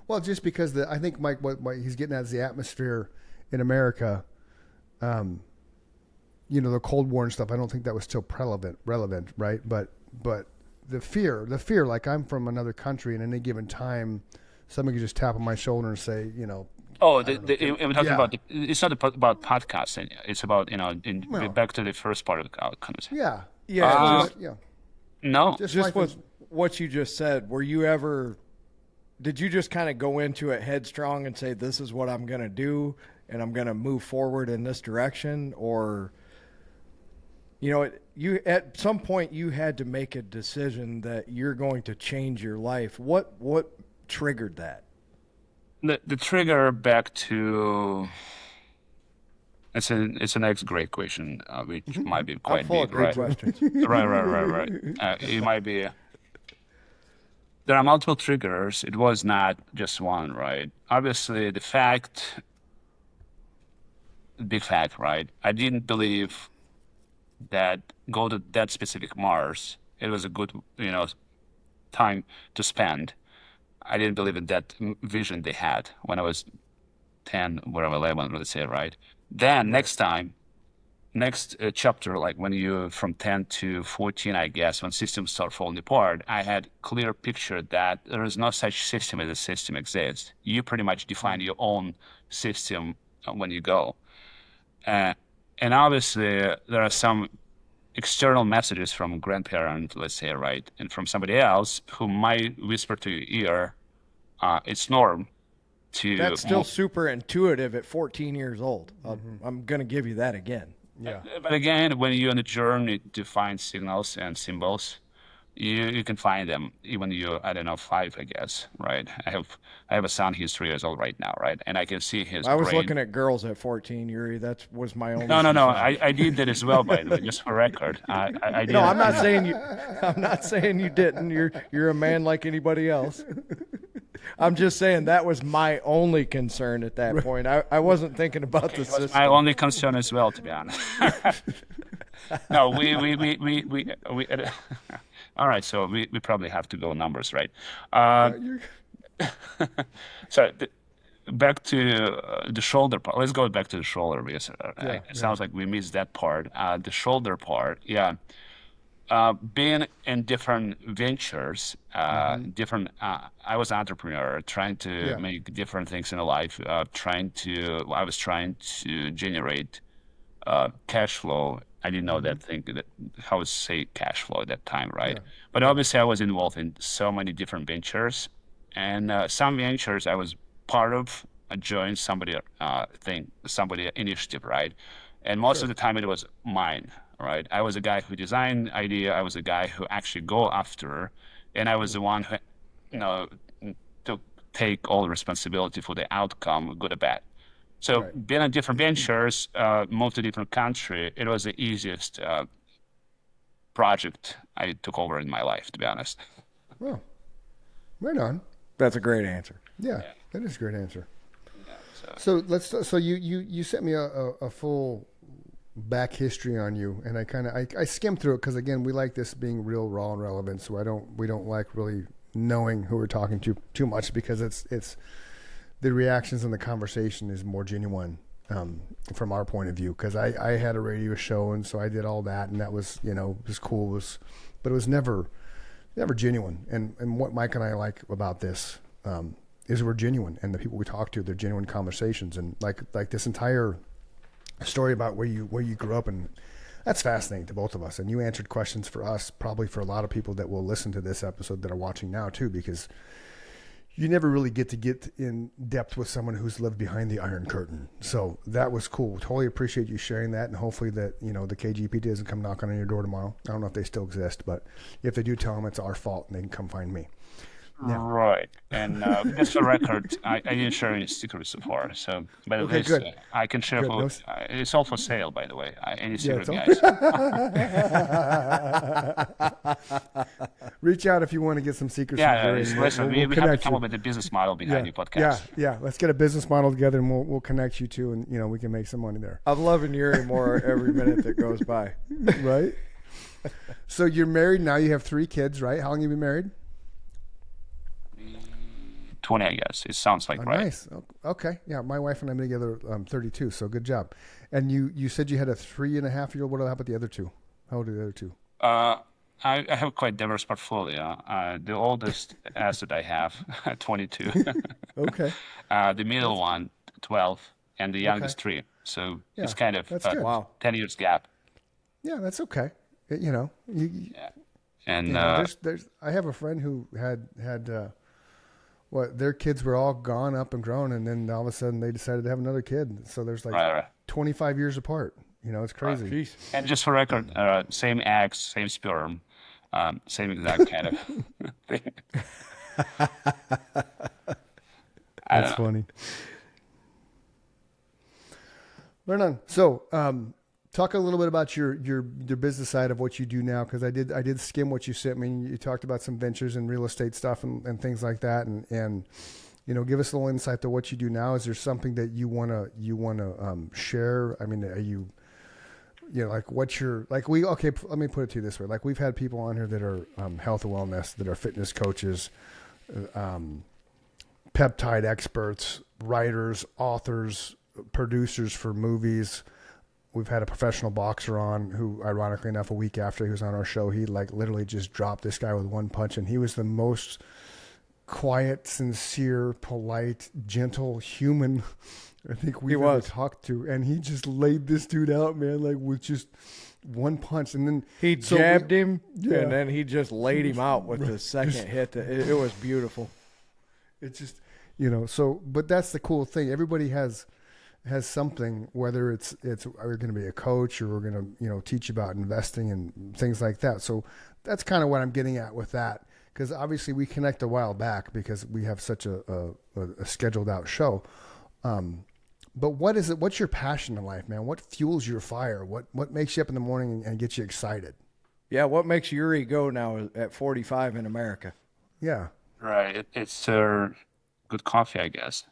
Well, just because I think, Mike, what he's getting at is the atmosphere in America. The Cold War and stuff, I don't think that was still relevant, right? But the fear, like I'm from another country, and at any given time, somebody could just tap on my shoulder and say, we're talking about it's not about podcasting. It's about back to the first part of the conversation. Yeah. No, just what you just said. Did you just kind of go into it headstrong and say, "This is what I'm going to do, and I'm going to move forward in this direction," or you at some point you had to make a decision that you're going to change your life. What triggered that? The trigger back to it's an next great question, which might be quite full big, of great right? questions. Right. It might be. There are multiple triggers. It was not just one, right? Obviously, big fact, right? I didn't believe that go to that specific Mars, it was a good, time to spend. I didn't believe in that vision they had when I was 10, whatever, 11, let's say, right? Then next chapter, like when you from 10 to 14, I guess, when systems start falling apart, I had clear picture that there is no such system as a system exists. You pretty much define your own system when you go. And obviously, there are some external messages from a grandparent, let's say, right, and from somebody else who might whisper to your ear, it's norm to... That's still super intuitive at 14 years old. I'm going to give you that again. Yeah. But again, when you're on a journey to find signals and symbols, you can find them even you're, 5, I guess, right? I have a son, he's 3 years old right now, right? And I can see his I was brain. looking at girls at 14, Yuri. That was my only... No. I did that as well, by the way, just for record. I did. No, I'm not saying you didn't. You're a man like anybody else. I'm just saying that was my only concern at that point. I wasn't thinking about the system. My only concern as well, to be honest. No, we all right, so we probably have to go numbers, right? So back to the shoulder part. Let's go back to the shoulder because it sounds like we missed that part. The shoulder part, yeah. Being in different ventures, I was an entrepreneur trying to make different things in life, I was trying to generate cash flow. I didn't know that thing, how to say cash flow at that time, right? Yeah. But obviously I was involved in so many different ventures, and some ventures I was part of, I joined somebody initiative, right? And most of the time it was mine, right? I was a guy who designed the idea, I was a guy who actually go after, and I was the one who, to take all the responsibility for the outcome, good or bad. So being in different ventures, moved to different country, it was the easiest project I took over in my life, to be honest. Well, right on. That's a great answer. Yeah, that is a great answer. Yeah, so you sent me a full back history on you, and I skimmed through it because again we like this being real, raw, and relevant. So we don't like really knowing who we're talking to too much because it's the reactions and the conversation is more genuine from our point of view. Because I had a radio show, and so I did all that, and that was was cool. But it was never genuine. And what Mike and I like about this is we're genuine, and the people we talk to, they're genuine conversations, and like this entire story about where you grew up, and that's fascinating to both of us. And you answered questions for us, probably for a lot of people that will listen to this episode that are watching now too, because you never really get in depth with someone who's lived behind the Iron Curtain. So that was cool. Totally appreciate you sharing that. And hopefully that, the KGP doesn't come knocking on your door tomorrow. I don't know if they still exist, but if they do, tell them it's our fault and they can come find me. Now. Right. And just for record, I didn't share any secrets so far. So, by the way, I can share. It's all for sale, by the way. Any secret, guys. Reach out if you want to get some secrets. Listen, we have to come up with a business model behind your podcast. Yeah. Let's get a business model together, and we'll connect you two, and we can make some money there. I'm loving Yuri more every minute that goes by. Right. So you're married now. You have 3 kids, right? How long have you been married? 20, I guess. It sounds like right. Nice. Okay. Yeah, my wife and I have been together 32, so good job. And you said you had a 3.5-year-old. What about the other 2? How old are the other 2? I have quite diverse portfolio. The oldest asset I have, 22. Okay. The middle one, 12, and the youngest 3. So it's kind of 10 years gap. Yeah, that's okay. And there's I have a friend who had their kids were all gone up and grown, and then all of a sudden they decided to have another kid. So there's 25 years apart. It's crazy. Right. And just for record, same eggs, same sperm, same exact kind of thing. That's funny. Right on. So, talk a little bit about your business side of what you do now, because I did skim what you sent me. You talked about some ventures and real estate stuff and things like that, and give us a little insight to what you do now. Is there something that you wanna share? I mean, are you like what's your let me put it to you this way. Like, we've had people on here that are health and wellness, that are fitness coaches, peptide experts, writers, authors, producers for movies. We've had a professional boxer on who, ironically enough, a week after he was on our show, he literally just dropped this guy with one punch, and he was the most quiet, sincere, polite, gentle human I think we've ever talked to, and he just laid this dude out, man, with just one punch, and then he jabbed him, and then he just laid him out with the second hit. It was beautiful. It's just, but that's the cool thing. Everybody has something, whether it's we're going to be a coach, or we're going to teach you about investing and things like that. So that's kind of what I'm getting at with that, because obviously we connect a while back because we have such a scheduled out show. But what is it? What's your passion in life, man? What fuels your fire? What makes you up in the morning and gets you excited? Yeah, what makes Yuri go now at 45 in America? Yeah, right. It's good coffee, I guess.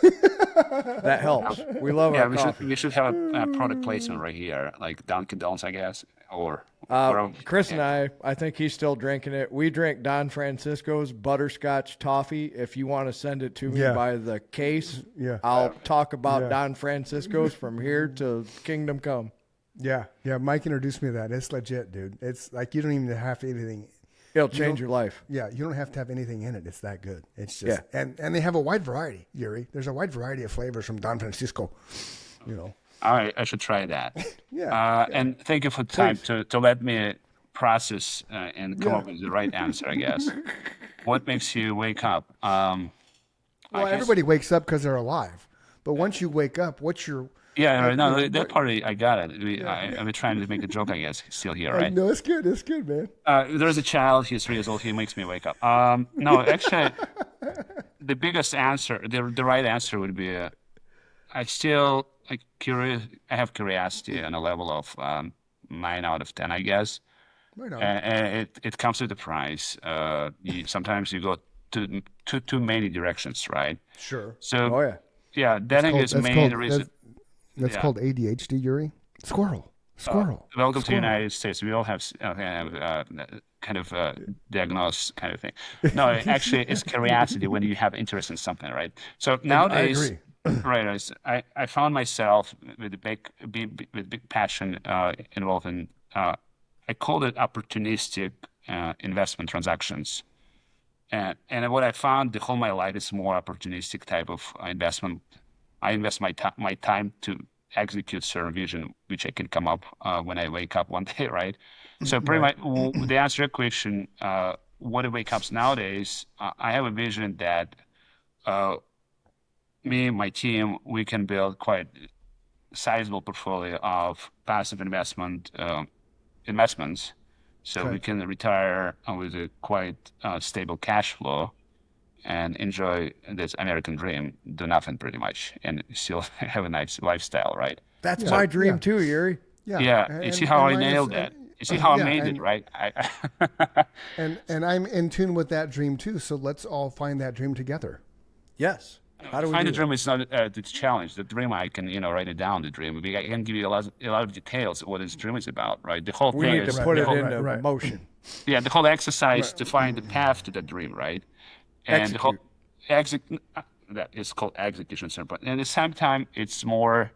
That helps. We love our coffee. We should have a product placement right here, like Dunkin' Donuts, I guess, or Chris and I think he's still drinking it. We drink Don Francisco's butterscotch toffee. If you want to send it to me by the case, I'll talk about Don Francisco's from here to Kingdom Come. Yeah. Mike introduced me to that. It's legit, dude. It's like you don't even have to anything. It'll change your life. Yeah, you don't have to have anything in it. It's that good. It's just and they have a wide variety, Yuri. There's a wide variety of flavors from Don Francisco. All right, I should try that. Yeah. And thank you for the time to let me process and come up with the right answer, I guess. What makes you wake up? Everybody wakes up because they're alive. But once you wake up, what's your... that part I got it. I'm trying to make a joke, I guess. He's still here, right? No, it's good. It's good, man. There's a child. He's 3 years old. He makes me wake up. No, actually, the biggest answer, the right answer would be, I still curious. I have curiosity on a level of 9 out of 10, I guess. Right on. And it comes with a price. Sometimes you go too many directions, right? Sure. So. Yeah, that is the main reason. That's called ADHD, Yuri. Squirrel. Welcome to the United States. We all have kind of diagnosed kind of thing. No, actually, it's curiosity when you have interest in something, right? So nowadays, right, I found myself with a big passion involved in. I called it opportunistic investment transactions. And what I found the whole my life is more opportunistic type of investment. I invest my time to execute certain vision, which I can come up when I wake up one day, right? So pretty much, the answer to your question, when I wake up nowadays, I have a vision that me and my team, we can build quite sizable portfolio of passive investments, so we can retire with a quite stable cash flow and enjoy this American dream, do nothing pretty much, and still have a nice lifestyle, right? That's my dream too, Yuri. Yeah. You see how I nailed that? You see how I made it, right? And I'm in tune with that dream too. So let's all find that dream together. Yes. How do we find the dream? Is not the challenge. The dream, I can write it down. The dream, I can give you a lot of details of what this dream is about, right? The whole thing we need is to put it into motion. Yeah, the whole exercise to find the path to the dream, right? And the whole that is called execution standpoint. And at the same time, it's more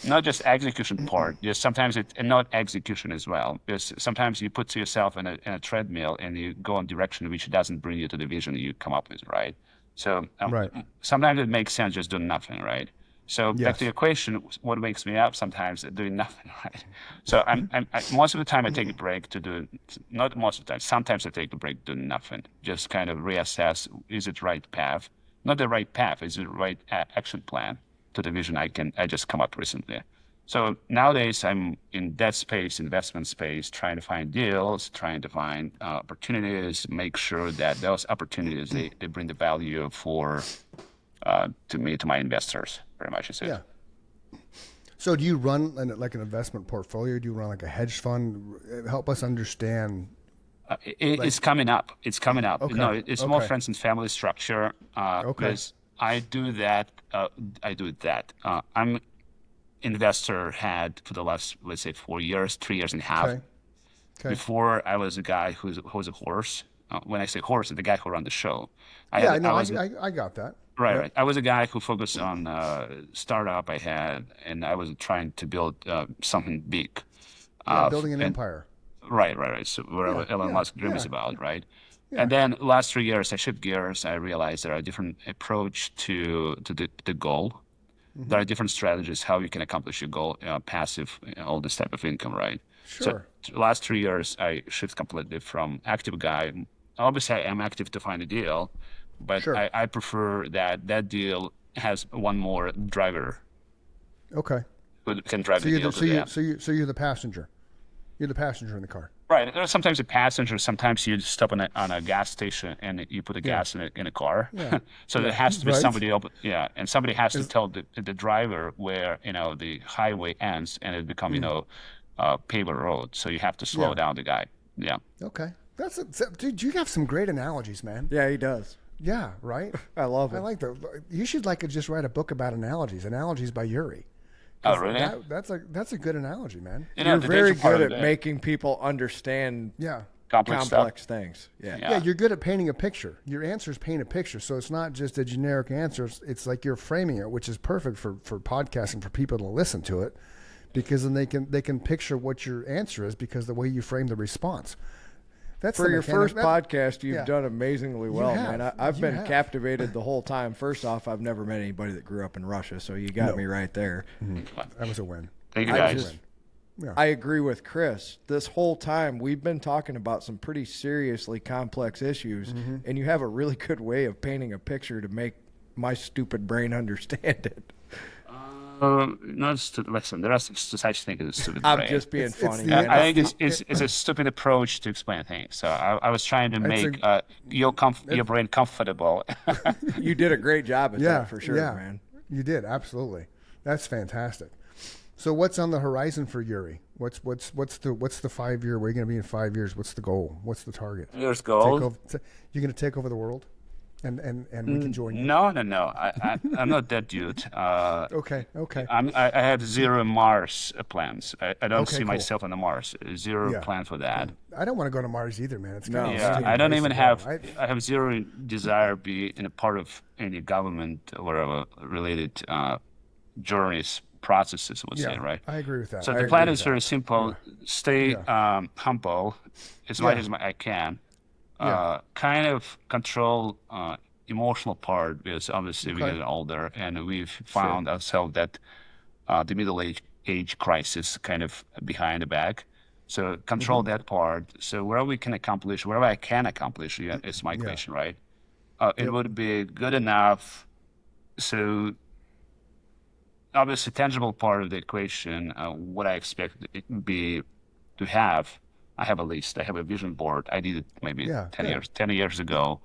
not just execution part. Just sometimes it's not execution as well. Because sometimes you put yourself in a treadmill and you go in a direction which doesn't bring you to the vision you come up with, right? So sometimes it makes sense just doing nothing, right? So back to your question, what wakes me up sometimes doing nothing, right? So I most of the time I take a break to do, not most of the time, sometimes I take a break doing nothing, just kind of reassess, is it the right path? Not the right path, is it the right action plan to the vision I just come up recently. So nowadays I'm in that space, investment space, trying to find deals, trying to find opportunities, make sure that those opportunities, they bring the value to my investors, pretty much is it. Yeah. So do you run like an investment portfolio? Do you run like a hedge fund? Help us understand. It's coming up. It's coming up. Okay. No, it's more friends and family structure. Because I do that. I'm investor had for the last, let's say, 4 years, 3 years and a half. Okay. Before I was a guy who was a horse. When I say horse, the guy who ran the show. I got that. Right, right. I was a guy who focused on startup I had, and I was trying to build something big. Building an empire. Right. So whatever Elon Musk dream is about, right? Yeah. And then last 3 years, I shift gears. I realized there are different approach to the goal. Mm-hmm. There are different strategies how you can accomplish your goal, passive, all this type of income, right? Sure. So the last 3 years, I shift completely from active guy. Obviously, I am active to find a deal, but I prefer that deal has one more driver. Okay. Who can drive the deal. So you're the passenger. You're the passenger in the car. Right. There's sometimes a passenger. Sometimes you stop on a gas station and you put the gas in a car. Yeah. So there has to be somebody open. Yeah, and somebody has to tell the driver where the highway ends and it become paver road. So you have to slow down the guy. Yeah. Okay. Dude, you have some great analogies, man. Yeah, he does. Yeah. Right. I love it. I like that. You should just write a book about analogies. Analogies by Yuri. Oh, really? That's a good analogy, man. You're very good at making people understand complex things. Yeah, you're good at painting a picture. Your answers paint a picture, so it's not just a generic answer. It's like you're framing it, which is perfect for podcasting, for people to listen to it, because then they can picture what your answer is because the way you frame the response. That's for your first podcast, you've done amazingly well, man. I've been captivated the whole time. First off, I've never met anybody that grew up in Russia, so you got me right there. Mm-hmm. That was a win. Thank you, guys. I agree with Chris. This whole time, we've been talking about some pretty seriously complex issues, and you have a really good way of painting a picture to make my stupid brain understand it. Listen, there are such things as a stupid brain. I'm just being funny. I think it's a stupid approach to explain things. So I was trying to make your brain comfortable. You did a great job at that for sure, man. You did, absolutely. That's fantastic. So what's on the horizon for Yuri? What's the 5 year? Where are you going to be in 5 years? What's the goal? What's the target? Year's goal. You're going to take over the world? And we can join you. No. I'm not that dude. Okay. I have zero Mars plans. I don't see myself on the Mars. Zero plan for that. I don't want to go to Mars either, man. It's I don't even have. I have zero desire to be in a part of any government or related journeys, processes. Let's say, right? I agree with that. So the plan is very simple. Stay humble as much as I can. kind of control emotional part, because obviously we get older, and we've found ourselves that the middle age crisis kind of behind the back. So control that part. So wherever I can accomplish is my question, right? It would be good enough. So obviously, tangible part of the equation, what I expect it would be to have. I have a list. I have a vision board. I did it maybe 10 years ago.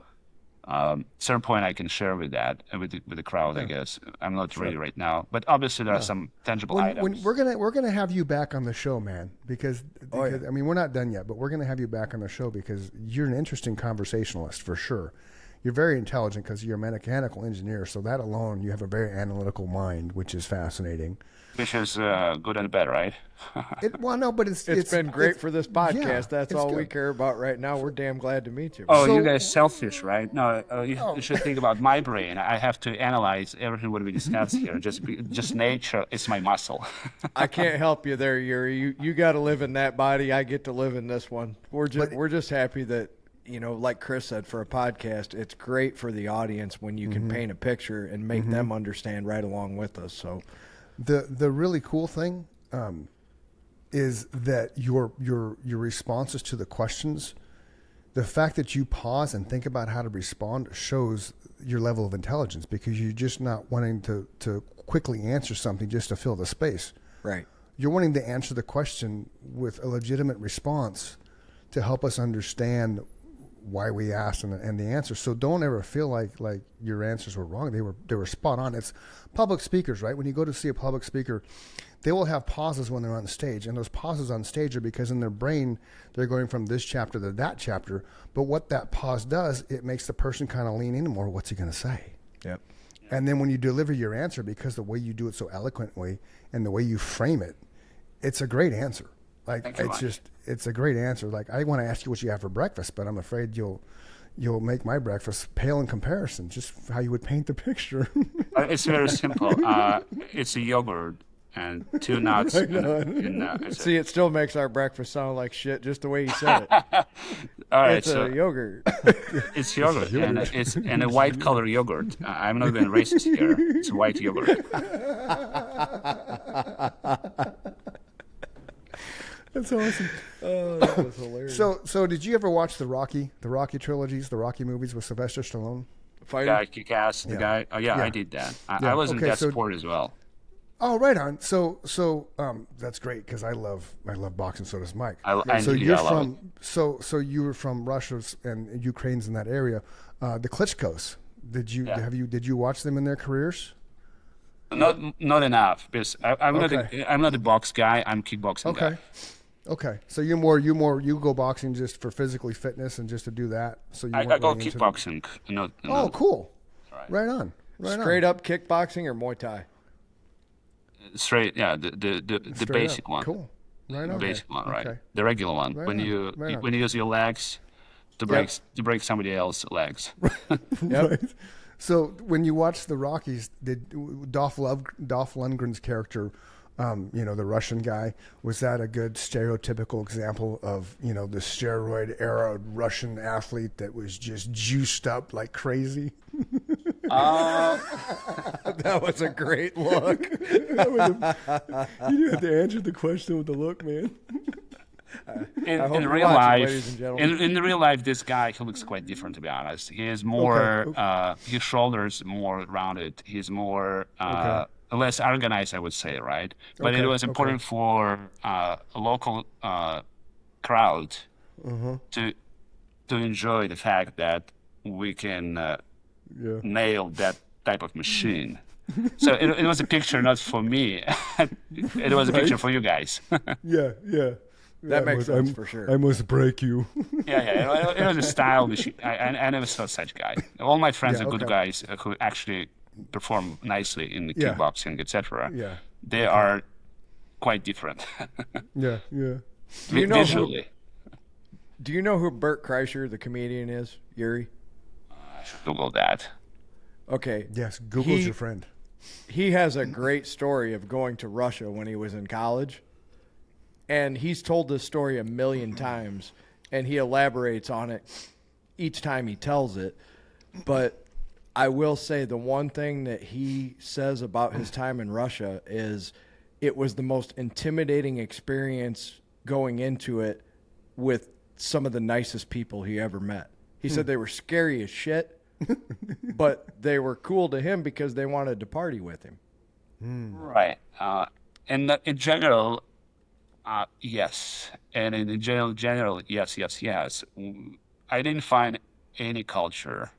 Certain point I can share with that with the crowd. I guess I'm not ready right now, but obviously there are some tangible items. We're gonna have you back on the show, man, because I mean, we're not done yet, but we're gonna have you back on the show because you're an interesting conversationalist for sure. You're very intelligent because you're a mechanical engineer, so that alone, you have a very analytical mind, which is fascinating. Which is good and bad, right? But it's been great for this podcast. That's all we care about right now. We're damn glad to meet you. Oh, you guys selfish, right? No, you should think about my brain. I have to analyze everything what we discuss here. Just nature is my muscle. I can't help you there, Yuri. You got to live in that body. I get to live in this one. We're just happy that, like Chris said, for a podcast, it's great for the audience when you can paint a picture and make them understand right along with us. So. The really cool thing is that your responses to the questions, the fact that you pause and think about how to respond shows your level of intelligence, because you're just not wanting to quickly answer something just to fill the space. Right. You're wanting to answer the question with a legitimate response to help us understand why we asked and the answer. So don't ever feel like your answers were wrong. They were spot on. It's public speakers, right? When you go to see a public speaker, they will have pauses when they're on stage, and those pauses on stage are because in their brain they're going from this chapter to that chapter. But what that pause does, it makes the person kind of lean in more. What's he going to say? Yep. And then when you deliver your answer, because the way you do it so eloquently and the way you frame it, it's a great answer. It's a great answer. Like, I want to ask you what you have for breakfast, but I'm afraid you'll make my breakfast pale in comparison. Just how you would paint the picture. It's very simple. It's a yogurt and 2 nuts. See, it still makes our breakfast sound like shit just the way you said it. All right, it's a yogurt. It's yogurt, and a white color yogurt. I'm not being racist here. It's white yogurt. That's awesome. Oh, that was hilarious. So did you ever watch the Rocky trilogies, the Rocky movies with Sylvester Stallone? Kick-Ass, the guy. Oh, yeah, I did that. I was in that sport as well. Oh, right on. So that's great, because I love boxing. So does Mike. So you were from Russia and Ukraine's in that area. The Klitschko's. Did you watch them in their careers? Not enough, because I'm not a box guy. I'm kickboxing guy. Okay, so you go boxing just for physically fitness and just to do that. So I go kickboxing. Oh, cool! Right on. Straight up kickboxing or Muay Thai? Straight, yeah. The basic one. Cool. Right on. The basic one, right? Okay. The regular one. When you use your legs to break somebody else's legs. Yep. Right. So when you watch the Rockies, did Dolph Lundgren's character, the Russian guy, was that a good stereotypical example of, the steroid era Russian athlete that was just juiced up like crazy? That was a great look. You have to answer the question with the look, man. In real life, this guy, he looks quite different, to be honest. He is more, his shoulders more rounded. He's more less organized, I would say, right? But it was important for a local crowd to enjoy the fact that we can nail that type of machine. So it was a picture not for me. It was a picture for you guys. Yeah. That makes sense for sure. I must break you. Yeah. It was a style machine. I never saw such guy. All my friends are good guys who actually perform nicely in the kickboxing, etc. Yeah. They are quite different. Yeah. Visually. Do you know who Bert Kreischer, the comedian, is, Yuri? I should Google that. Okay. Yes, Google's your friend. He has a great story of going to Russia when he was in college. And he's told this story 1,000,000 times, and he elaborates on it each time he tells it. But I will say the one thing that he says about his time in Russia is it was the most intimidating experience going into it with some of the nicest people he ever met. He said they were scary as shit, but they were cool to him because they wanted to party with him. Right. And in general, yes. And in general, yes. I didn't find any culture,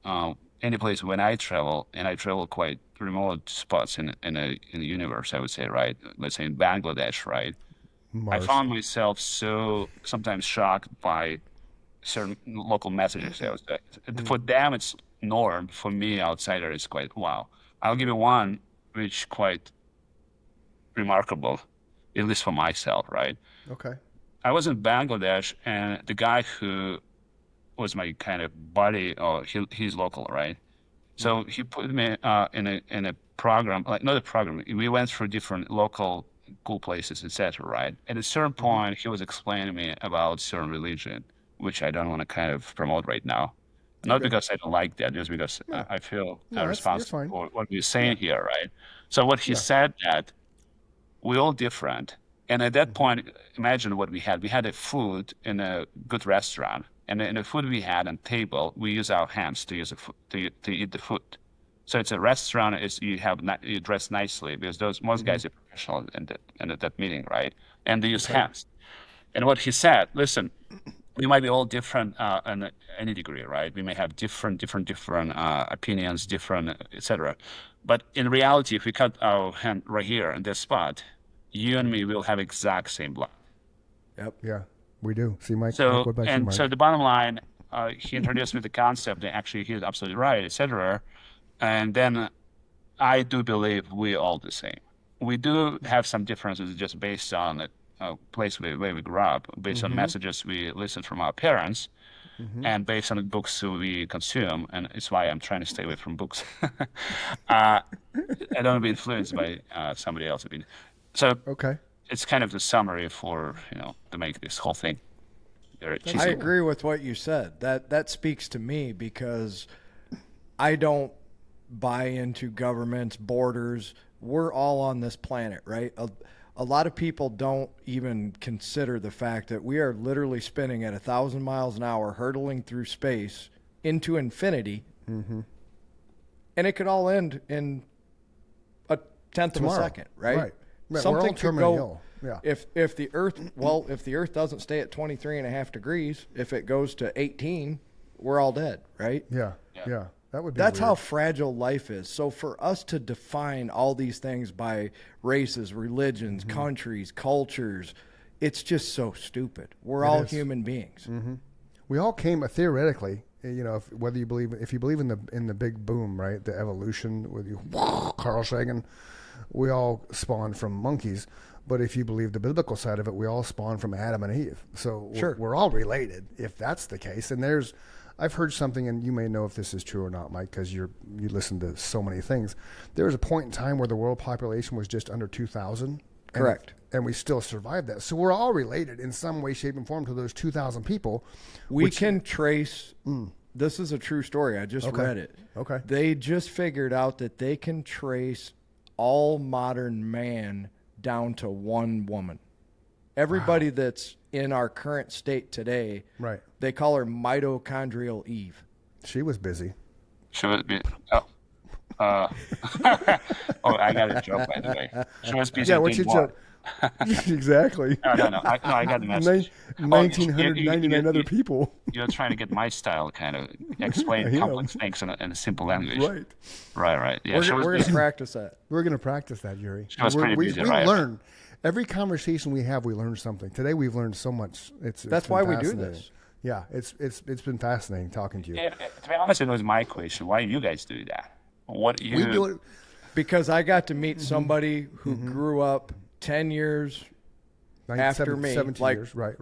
any place when I travel, and I travel quite remote spots in the universe, I would say, right? Let's say in Bangladesh, right? Mars. I found myself so sometimes shocked by certain local messages. I would say. For them, it's norm. For me, outsider, it's quite wow. I'll give you one which quite remarkable, at least for myself, right? Okay. I was in Bangladesh, and the guy who was my kind of buddy, he's local, right? So he put me in a program, like not a program. We went through different local cool places, etc. Right? At a certain point, he was explaining to me about certain religion, which I don't want to kind of promote right now. Not because I don't like that, just because I feel responsible for what we're saying here, right? So what he said that we're all different. And at that point, imagine what we had. We had a food in a good restaurant, and in the food we had on table, we use our hands to use to eat the food. So it's a restaurant. You dress nicely because most guys are professional in that meeting, right? And they use hands. And what he said, listen, we might be all different in any degree, right? We may have different opinions, different, etc. But in reality, if we cut our hand right here in this spot, you and me will have exact same blood. Yep. Yeah, we do. See, Mike. So, Mike, what about you, Mike? So the bottom line, he introduced me the concept, and actually he's absolutely right, etc. And then I do believe we're all the same. We do have some differences just based on the place where we grew up, based on messages we listened from our parents, and based on the books we consume. And it's why I'm trying to stay away from books. I don't want to be influenced by somebody else's opinion. So it's kind of the summary for, to make this whole thing. I agree with what you said. That speaks to me because I don't buy into governments, borders. We're all on this planet, right? A lot of people don't even consider the fact that we are literally spinning at 1,000 miles an hour, hurtling through space into infinity. And it could all end in a tenth of a second, right? Something could go. Yeah. If the Earth doesn't stay at 23.5 degrees, if it goes to 18, we're all dead, right? Yeah. That's how fragile life is. So for us to define all these things by races, religions, countries, cultures, it's just so stupid. We're all human beings. We all came theoretically, if you believe in the big boom, right? The evolution with Carl Sagan, we all spawned from monkeys. But if you believe the biblical side of it, we all spawned from Adam and Eve. So we're all related, if that's the case. And I've heard something, and you may know if this is true or not, Mike, because you listen to so many things. There was a point in time where the world population was just under 2,000. Correct. And we still survived that. So we're all related in some way, shape, and form to those 2,000 people. We can trace. This is a true story. I just read it. Okay. They just figured out that they can trace all modern man down to one woman. Everybody that's in our current state today, right? They call her mitochondrial Eve. She was busy. She was busy. I got a joke, by the way. She was busy. Yeah, what's your joke? Exactly. No. I got the message. 1,999 other people. You're trying to get my style, kind of explain complex things in a simple language. Right. Yeah, we're going to practice that. We're going to practice that, Yuri. She was pretty busy, we learn. Every conversation we have, we learn something. Today, we've learned so much. That's why we do this. Yeah, it's been fascinating talking to you. Yeah, to be honest, it was my question. Why do you guys do that? What you? We do it because I got to meet somebody who grew up 10 years after me. 17 years. Right.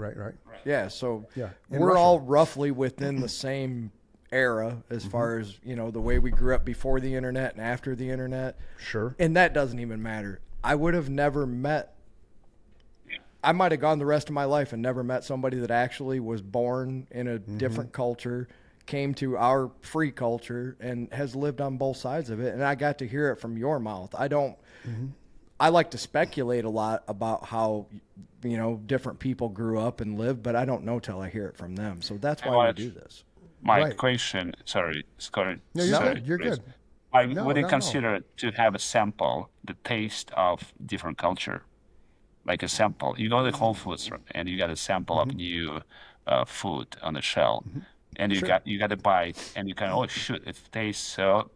Yeah, so we're all roughly within the same era as far as, the way we grew up before the internet and after the internet. Sure. And that doesn't even matter. I would have never met I might have gone the rest of my life and never met somebody that actually was born in a different culture, came to our free culture, and has lived on both sides of it. And I got to hear it from your mouth. I like to speculate a lot about how, different people grew up and lived, but I don't know till I hear it from them. So that's why we do this. My question, sorry, Scott. No, you're good. You're good. Would you consider to have a sample, the taste of different culture? Like a sample. You go to Whole Foods and you got a sample of new food on the shelf, and you got a bite, and you can, oh shoot, it tastes so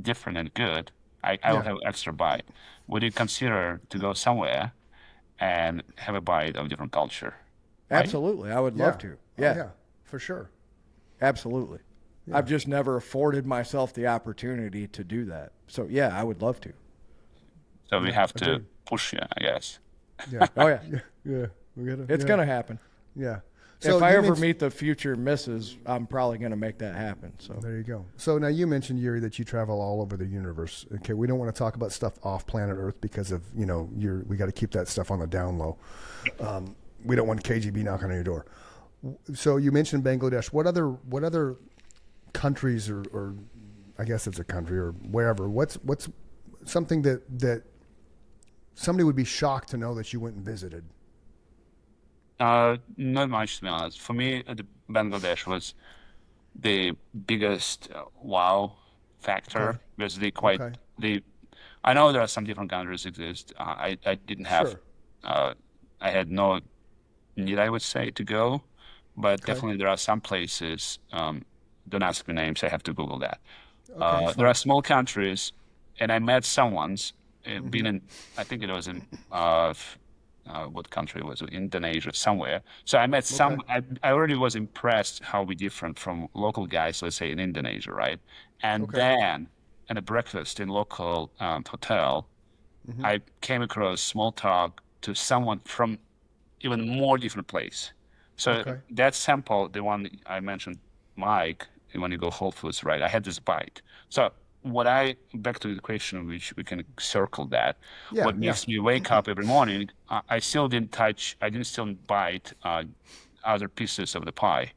different and good. I will have extra bite. Would you consider to go somewhere and have a bite of different culture? Right? Absolutely, I would love to. Yeah, yeah, for sure. Absolutely. Yeah. I've just never afforded myself the opportunity to do that. So yeah, I would love to. So we have to push you, I guess. Yeah. Oh yeah. Yeah. It's gonna happen. Yeah. So if I ever meet the future missus, I'm probably gonna make that happen. So there you go. So now you mentioned, Yuri, that you travel all over the universe. Okay, we don't want to talk about stuff off planet Earth because of we got to keep that stuff on the down low. We don't want KGB knocking on your door. So you mentioned Bangladesh. What other countries or I guess it's a country or wherever? What's something that somebody would be shocked to know that you went and visited? Not much, to be honest. For me, Bangladesh was the biggest wow factor because I know there are some different countries exist. I didn't have, I had no need, I would say, to go, but definitely there are some places. Don't ask me names. I have to Google that. There are small countries, and I met someone's been in. I think it was in. What country was it? Indonesia, somewhere. So I met some. I already was impressed how we different from local guys, let's say in Indonesia, right? And then at a breakfast in local hotel, I came across small talk to someone from even more different place. So that sample, the one I mentioned, Mike, when you go Whole Foods, right? I had this bite. So back to the question, which we can circle that. What makes me wake up every morning, I didn't still bite other pieces of the pie.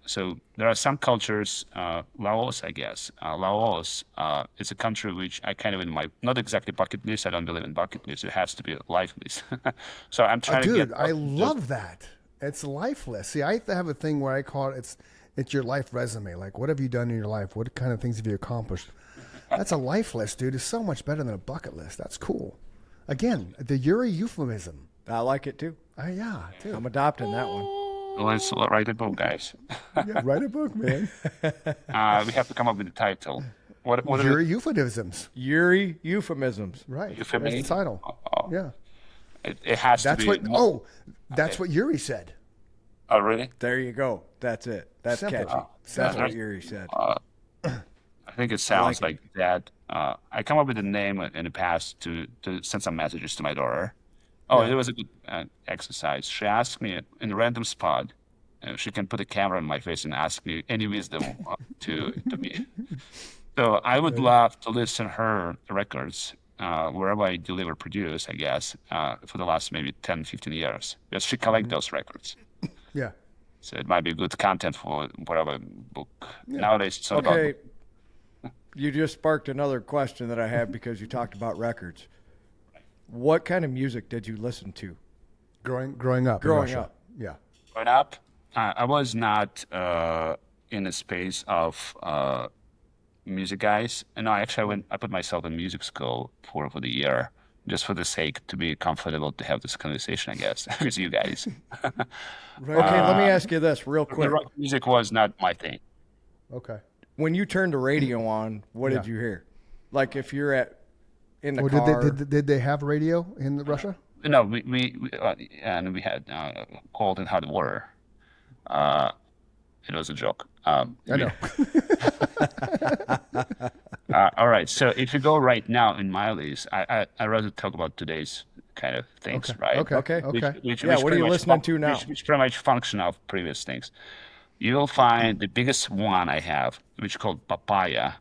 So there are some cultures, Laos, I guess. Laos is a country which I kind of in my, not exactly bucket list. I don't believe in bucket list. It has to be a life list. So I'm trying to get. Dude, I love that. It's lifeless. See, I have a thing where I call it, it's your life resume. Like, what have you done in your life? What kind of things have you accomplished? That's a life list, dude. It's so much better than a bucket list. That's cool. Again, the Yury euphemism. I like it too. Yeah, dude. I'm adopting that one. Let's write a book, guys. Write a book, man. We have to come up with a title. What Yury euphemisms. Yury euphemisms. Right. That's the title. Yeah. It has to be. That's what Yury said. Oh, really? There you go. That's it. That's catchy. That's what Yuri said. I think it sounds like that. I come up with a name in the past to send some messages to my daughter. It was a good exercise. She asked me in a random spot. She can put a camera in my face and ask me any wisdom to me. So I would love to listen her records wherever I deliver, produce, I guess, for the last maybe 10, 15 years. Because she collects those records. Yeah. So it might be good content for whatever book. Nowadays, it's all about. You just sparked another question that I have because you talked about records. What kind of music did you listen to? Growing up. Yeah. Growing up, I was not in a space of music guys. No, actually, I put myself in music school for the year, just for the sake to be comfortable to have this conversation, I guess, with you guys. Right. Okay, let me ask you this real quick. Rock music was not my thing. Okay. When you turned the radio on, what did you hear? Like if you're in the car. Did they have radio in Russia? No, we had cold and hot water. It was a joke. I know. All right. So if you go right now in my list, I'd rather talk about today's kind of things, right? Okay. Which what are you listening to now? Which pretty much function of previous things. You'll find the biggest one I have, which is called Papaya.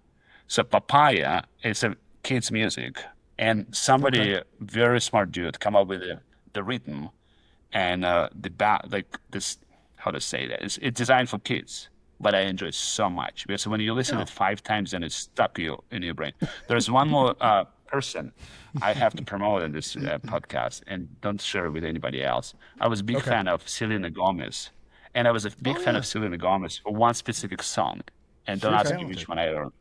So Papaya is a kid's music, and somebody very smart dude come up with the rhythm, and like this, how to say that? It's designed for kids, but I enjoy it so much because when you listen to it 5 times, then it's stuck in your brain. There's one more person I have to promote in this podcast, and don't share it with anybody else. I was a big fan of Selena Gomez, and I was a big fan of Selena Gomez for one specific song, and don't ask me which one I learned.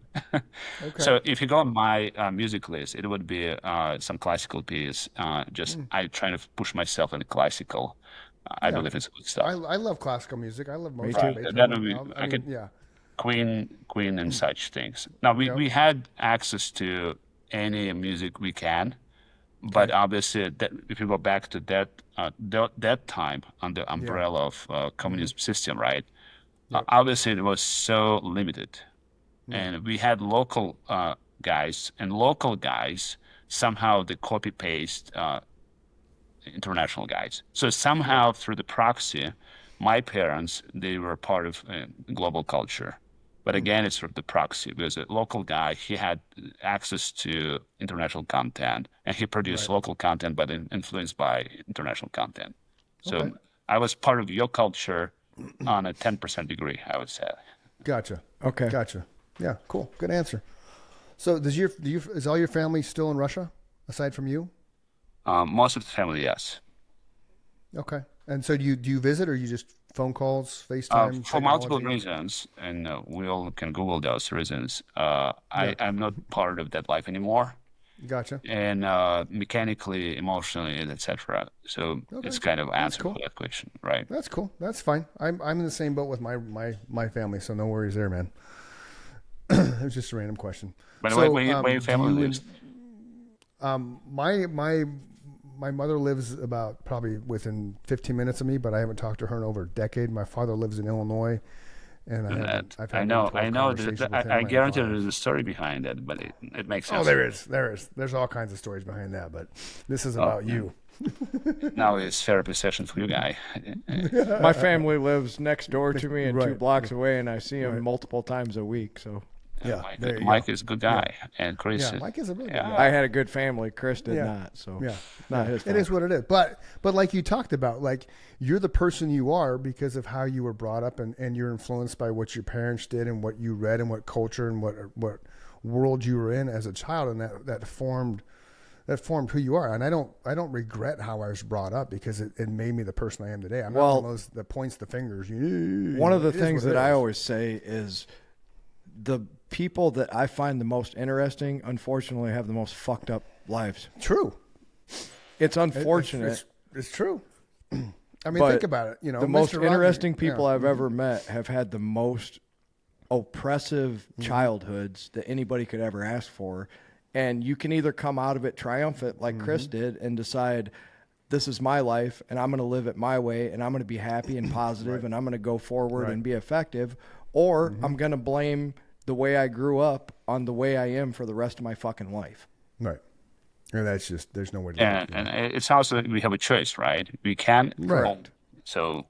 So if you go on my music list, it would be some classical piece. I try to push myself in the classical. I believe it's good stuff. I love classical music. I love most of it. Queen and such things. Now we had access to any music we can, but obviously if you go back to that time under the umbrella of communism system, right? Obviously it was so limited. And we had local guys, and local guys somehow they copy paste international guys. So somehow through the proxy, my parents, they were part of global culture. But again, it's sort of the proxy because a local guy, he had access to international content, and he produced local content, but influenced by international content. So I was part of your culture on a 10% degree, I would say. Gotcha. Okay. Gotcha. Yeah, cool. Good answer. So is all your family still in Russia, aside from you? Most of the family, yes. Okay. And so do you visit, or you just phone calls, FaceTime? For multiple reasons, and we all can Google those reasons. I'm not part of that life anymore. Gotcha. And mechanically, emotionally, etc. So it's kind of answer for that question, right? That's cool. That's fine. I'm in the same boat with my family, so no worries there, man. It was just a random question. But where your family lives? My mother lives about probably within 15 minutes of me, but I haven't talked to her in over a decade. My father lives in Illinois, and I know. I guarantee there's a story behind it, but it makes sense. Oh, there is. There's all kinds of stories behind that, but this is about you. Now it's therapy session for you guy. My family lives next door to me and 2 blocks away, and I see them multiple times a week. So. Yeah, Mike is a good guy, and Chris. Yeah, Mike is a really good guy. I had a good family. Chris did not, so not his fault. It is what it is. But like you talked about, like you're the person you are because of how you were brought up, and you're influenced by what your parents did and what you read and what culture and what world you were in as a child, and that formed who you are. And I don't regret how I was brought up because it made me the person I am today. I'm not one of those that points the fingers. One of the things that I always say is the people that I find the most interesting, unfortunately, have the most fucked up lives. True. It's unfortunate. It's true. I mean, think about it. The most interesting people I've ever met have had the most oppressive childhoods that anybody could ever ask for. And you can either come out of it triumphant like Chris did and decide, this is my life and I'm going to live it my way and I'm going to be happy and positive and I'm going to go forward and be effective, or I'm going to blame the way I grew up on the way I am for the rest of my fucking life. Right. And that's just, there's no way to do it. And it's also, we have a choice, right? We can. Right. So,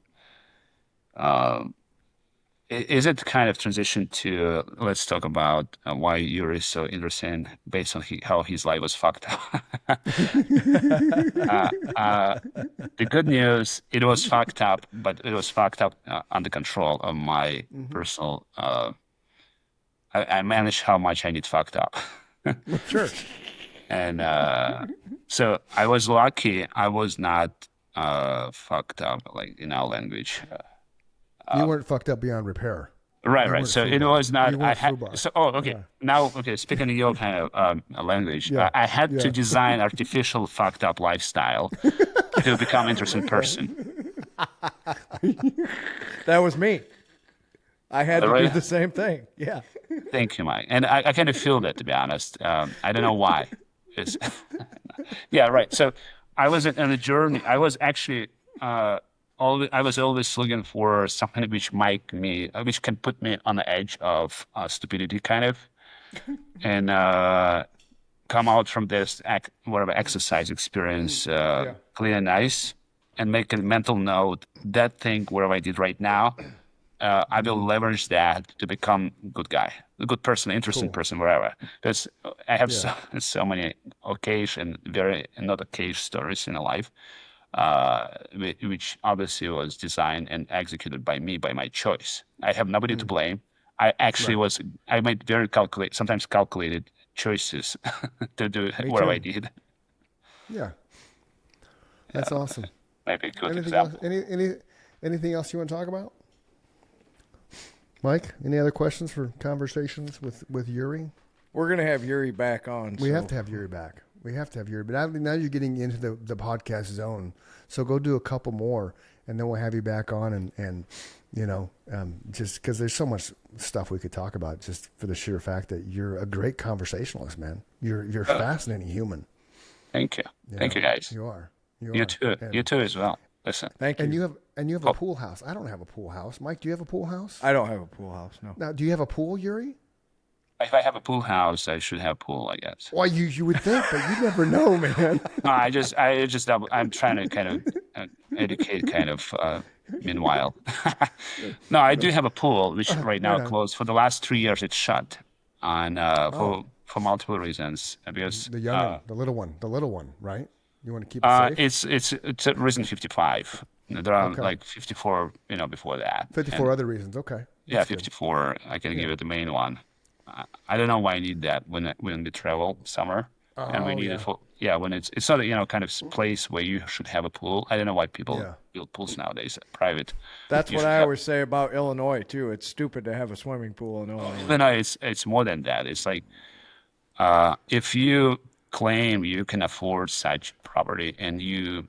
is it kind of transition to, let's talk about why Yuri is so interesting based on how his life was fucked up. The good news, it was fucked up, but it was fucked up under control of my personal, I managed how much I need fucked up. Sure. And so I was lucky I was not fucked up, like in our language. You weren't fucked up beyond repair. Right. So it was not. Now, speaking of your kind of language, I had to design artificial fucked up lifestyle to become an interesting person. That was me. I had to do the same thing. Yeah. Thank you, Mike. And I kind of feel that, to be honest. I don't know why. Yeah, right. So I was on a journey. I was actually I was always looking for something which can put me on the edge of stupidity, kind of, and come out from this whatever exercise experience clean and nice, and make a mental note that thing whatever I did right now. I will leverage that to become a good guy, a good person, interesting person, wherever. Because I have so many occasion, very not occasion stories in a life which obviously was designed and executed by me, by my choice. I have nobody to blame. I actually I made very sometimes calculated choices to do what I did. Yeah. That's awesome. Maybe a good anything example. Else, anything else you want to talk about? Mike, any other questions for conversations with Yuri? We're going to have Yuri back on. We have to have Yuri back. But now you're getting into the podcast zone. So go do a couple more, and then we'll have you back on. And just because there's so much stuff we could talk about, just for the sheer fact that you're a great conversationalist, man. You're a fascinating human. Thank you. Thank you, guys. You are. You too. You too as well. Listen. Thank you. And you have a pool house. I don't have a pool house. Mike, do you have a pool house? I don't have a pool house. No. Now, do you have a pool, Yuri? If I have a pool house, I should have a pool, I guess. Well, you would think, but you never know, man. No, I'm trying to kind of educate, meanwhile. No, I do have a pool, which right now closed. For the last 3 years, it's shut on for multiple reasons. Because the young the little one, right? You want to keep it safe? It's a reason 55. There are like 54, before that. 54 other reasons. Okay. That's 54. I can give it the main one. I don't know why I need that when we travel summer, and we need it for when it's not a kind of place where you should have a pool. I don't know why people build pools nowadays, private. That's what I always say about Illinois too. It's stupid to have a swimming pool in Illinois. No, it's more than that. It's like if you claim you can afford such property and you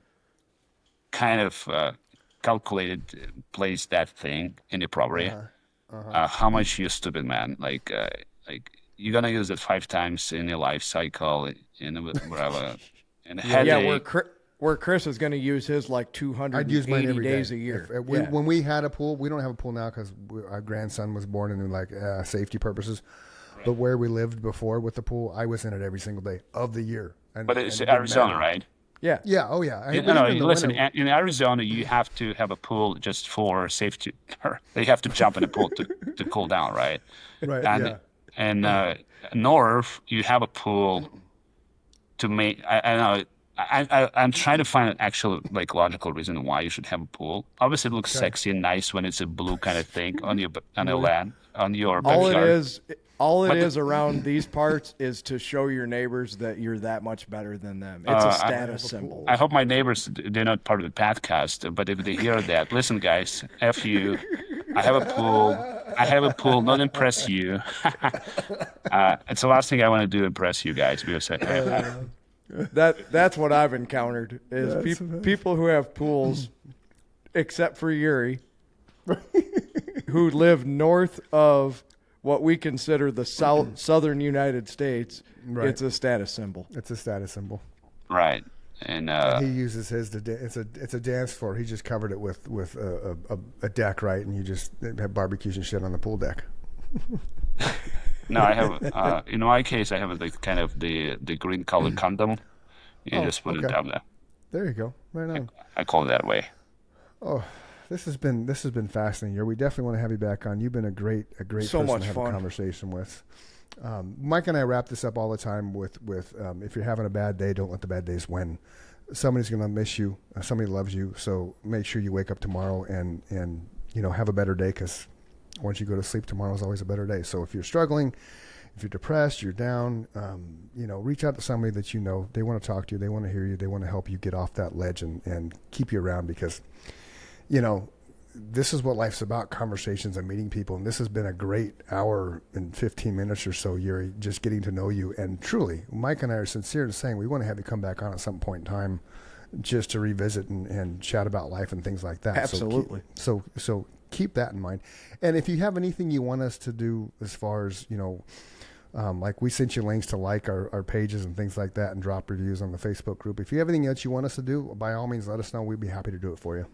kind of calculated place that thing in the property. How much you stupid man? Like you're gonna use it 5 times in your life cycle, whatever. And where Chris is gonna use his like 280 days a year. When we had a pool, we don't have a pool now because our grandson was born in safety purposes. Right. But where we lived before with the pool, I was in it every single day of the year. But it's Arizona, right? Yeah. Yeah. Oh, yeah. Listen. In Arizona, you have to have a pool just for safety. They have to jump in the pool to cool down, right? Right. And north, you have a pool to make. I'm trying to find an actual logical reason why you should have a pool. Obviously, it looks sexy and nice when it's a blue kind of thing on your land on your backyard. All it is around these parts is to show your neighbors that you're that much better than them. It's a status symbol. I hope my neighbors, they're not part of the podcast, but if they hear that, listen, guys, F you. I have a pool, not impress you. It's the last thing I want to do, impress you guys. Because that's what I've encountered is people who have pools, except for Yuri, who live north of what we consider the southern United States. Right. It's a status symbol. It's a status symbol. Right. And he uses his it's a dance floor. He just covered it with a deck, right? And you just have barbecues and shit on the pool deck. No, I have in my case I have the green colored condom. You just put it down there. There you go. Right on. I call it that way. Oh, this has been fascinating. We definitely want to have you back on. You've been a great so person much to have fun. A conversation with. Mike and I wrap this up all the time with if you're having a bad day, don't let the bad days win. Somebody's going to miss you. Somebody loves you. So make sure you wake up tomorrow and have a better day, because once you go to sleep, tomorrow is always a better day. So if you're struggling, if you're depressed, you're down, reach out to somebody that you know. They want to talk to you. They want to hear you. They want to help you get off that ledge and keep you around, because this is what life's about, conversations and meeting people. And this has been a great hour and 15 minutes or so, Yuri, just getting to know you. And truly, Mike and I are sincere in saying we want to have you come back on at some point in time just to revisit and chat about life and things like that. Absolutely. So keep that in mind. And if you have anything you want us to do as far as, like we sent you links to like our pages and things like that and drop reviews on the Facebook group. If you have anything else you want us to do, by all means, let us know. We'd be happy to do it for you.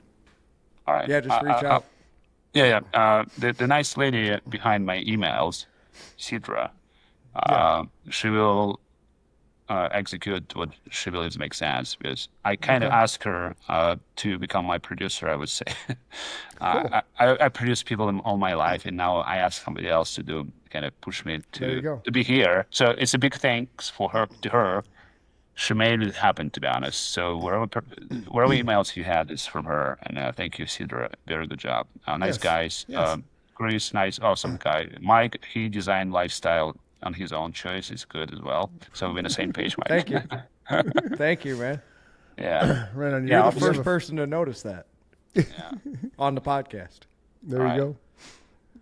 All right. Yeah, just reach out. The nice lady behind my emails, Sidra, she will execute what she believes makes sense, because I kind of asked her to become my producer, I would say. Cool. I produce people all my life, and now I ask somebody else to push me to be here. So it's a big thanks to her. she made it happen, to be honest. So wherever emails you had is from her, and I think you did a very good job. Nice guys. Chris, nice, awesome guy. Mike, he designed lifestyle on his own choice. Is good as well. So we're on the same page, Mike. Thank you. Thank you, man. Yeah. Right, you're the first person to notice that on the podcast. There you go.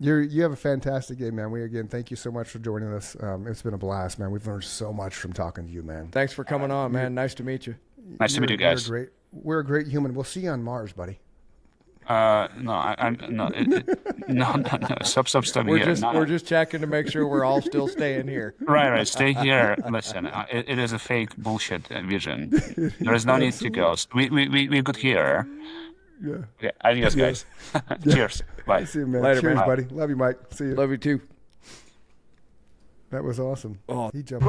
You have a fantastic day, man. Thank you so much for joining us. It's been a blast, man. We've learned so much from talking to you, man. Thanks for coming on, man. Nice to meet you. Nice to meet you guys. We're a great human. We'll see you on Mars, buddy. No. Stop We're just checking to make sure we're all still staying here. Right. Stay here. Listen, it is a fake bullshit vision. There is no need to go. We're good here. Yeah. Okay. Adios, guys. Cheers. Bye. See you, man. Later, Cheers, man. buddy. Love you, Mike. See you. Love you too. That was awesome. Oh. He jumped.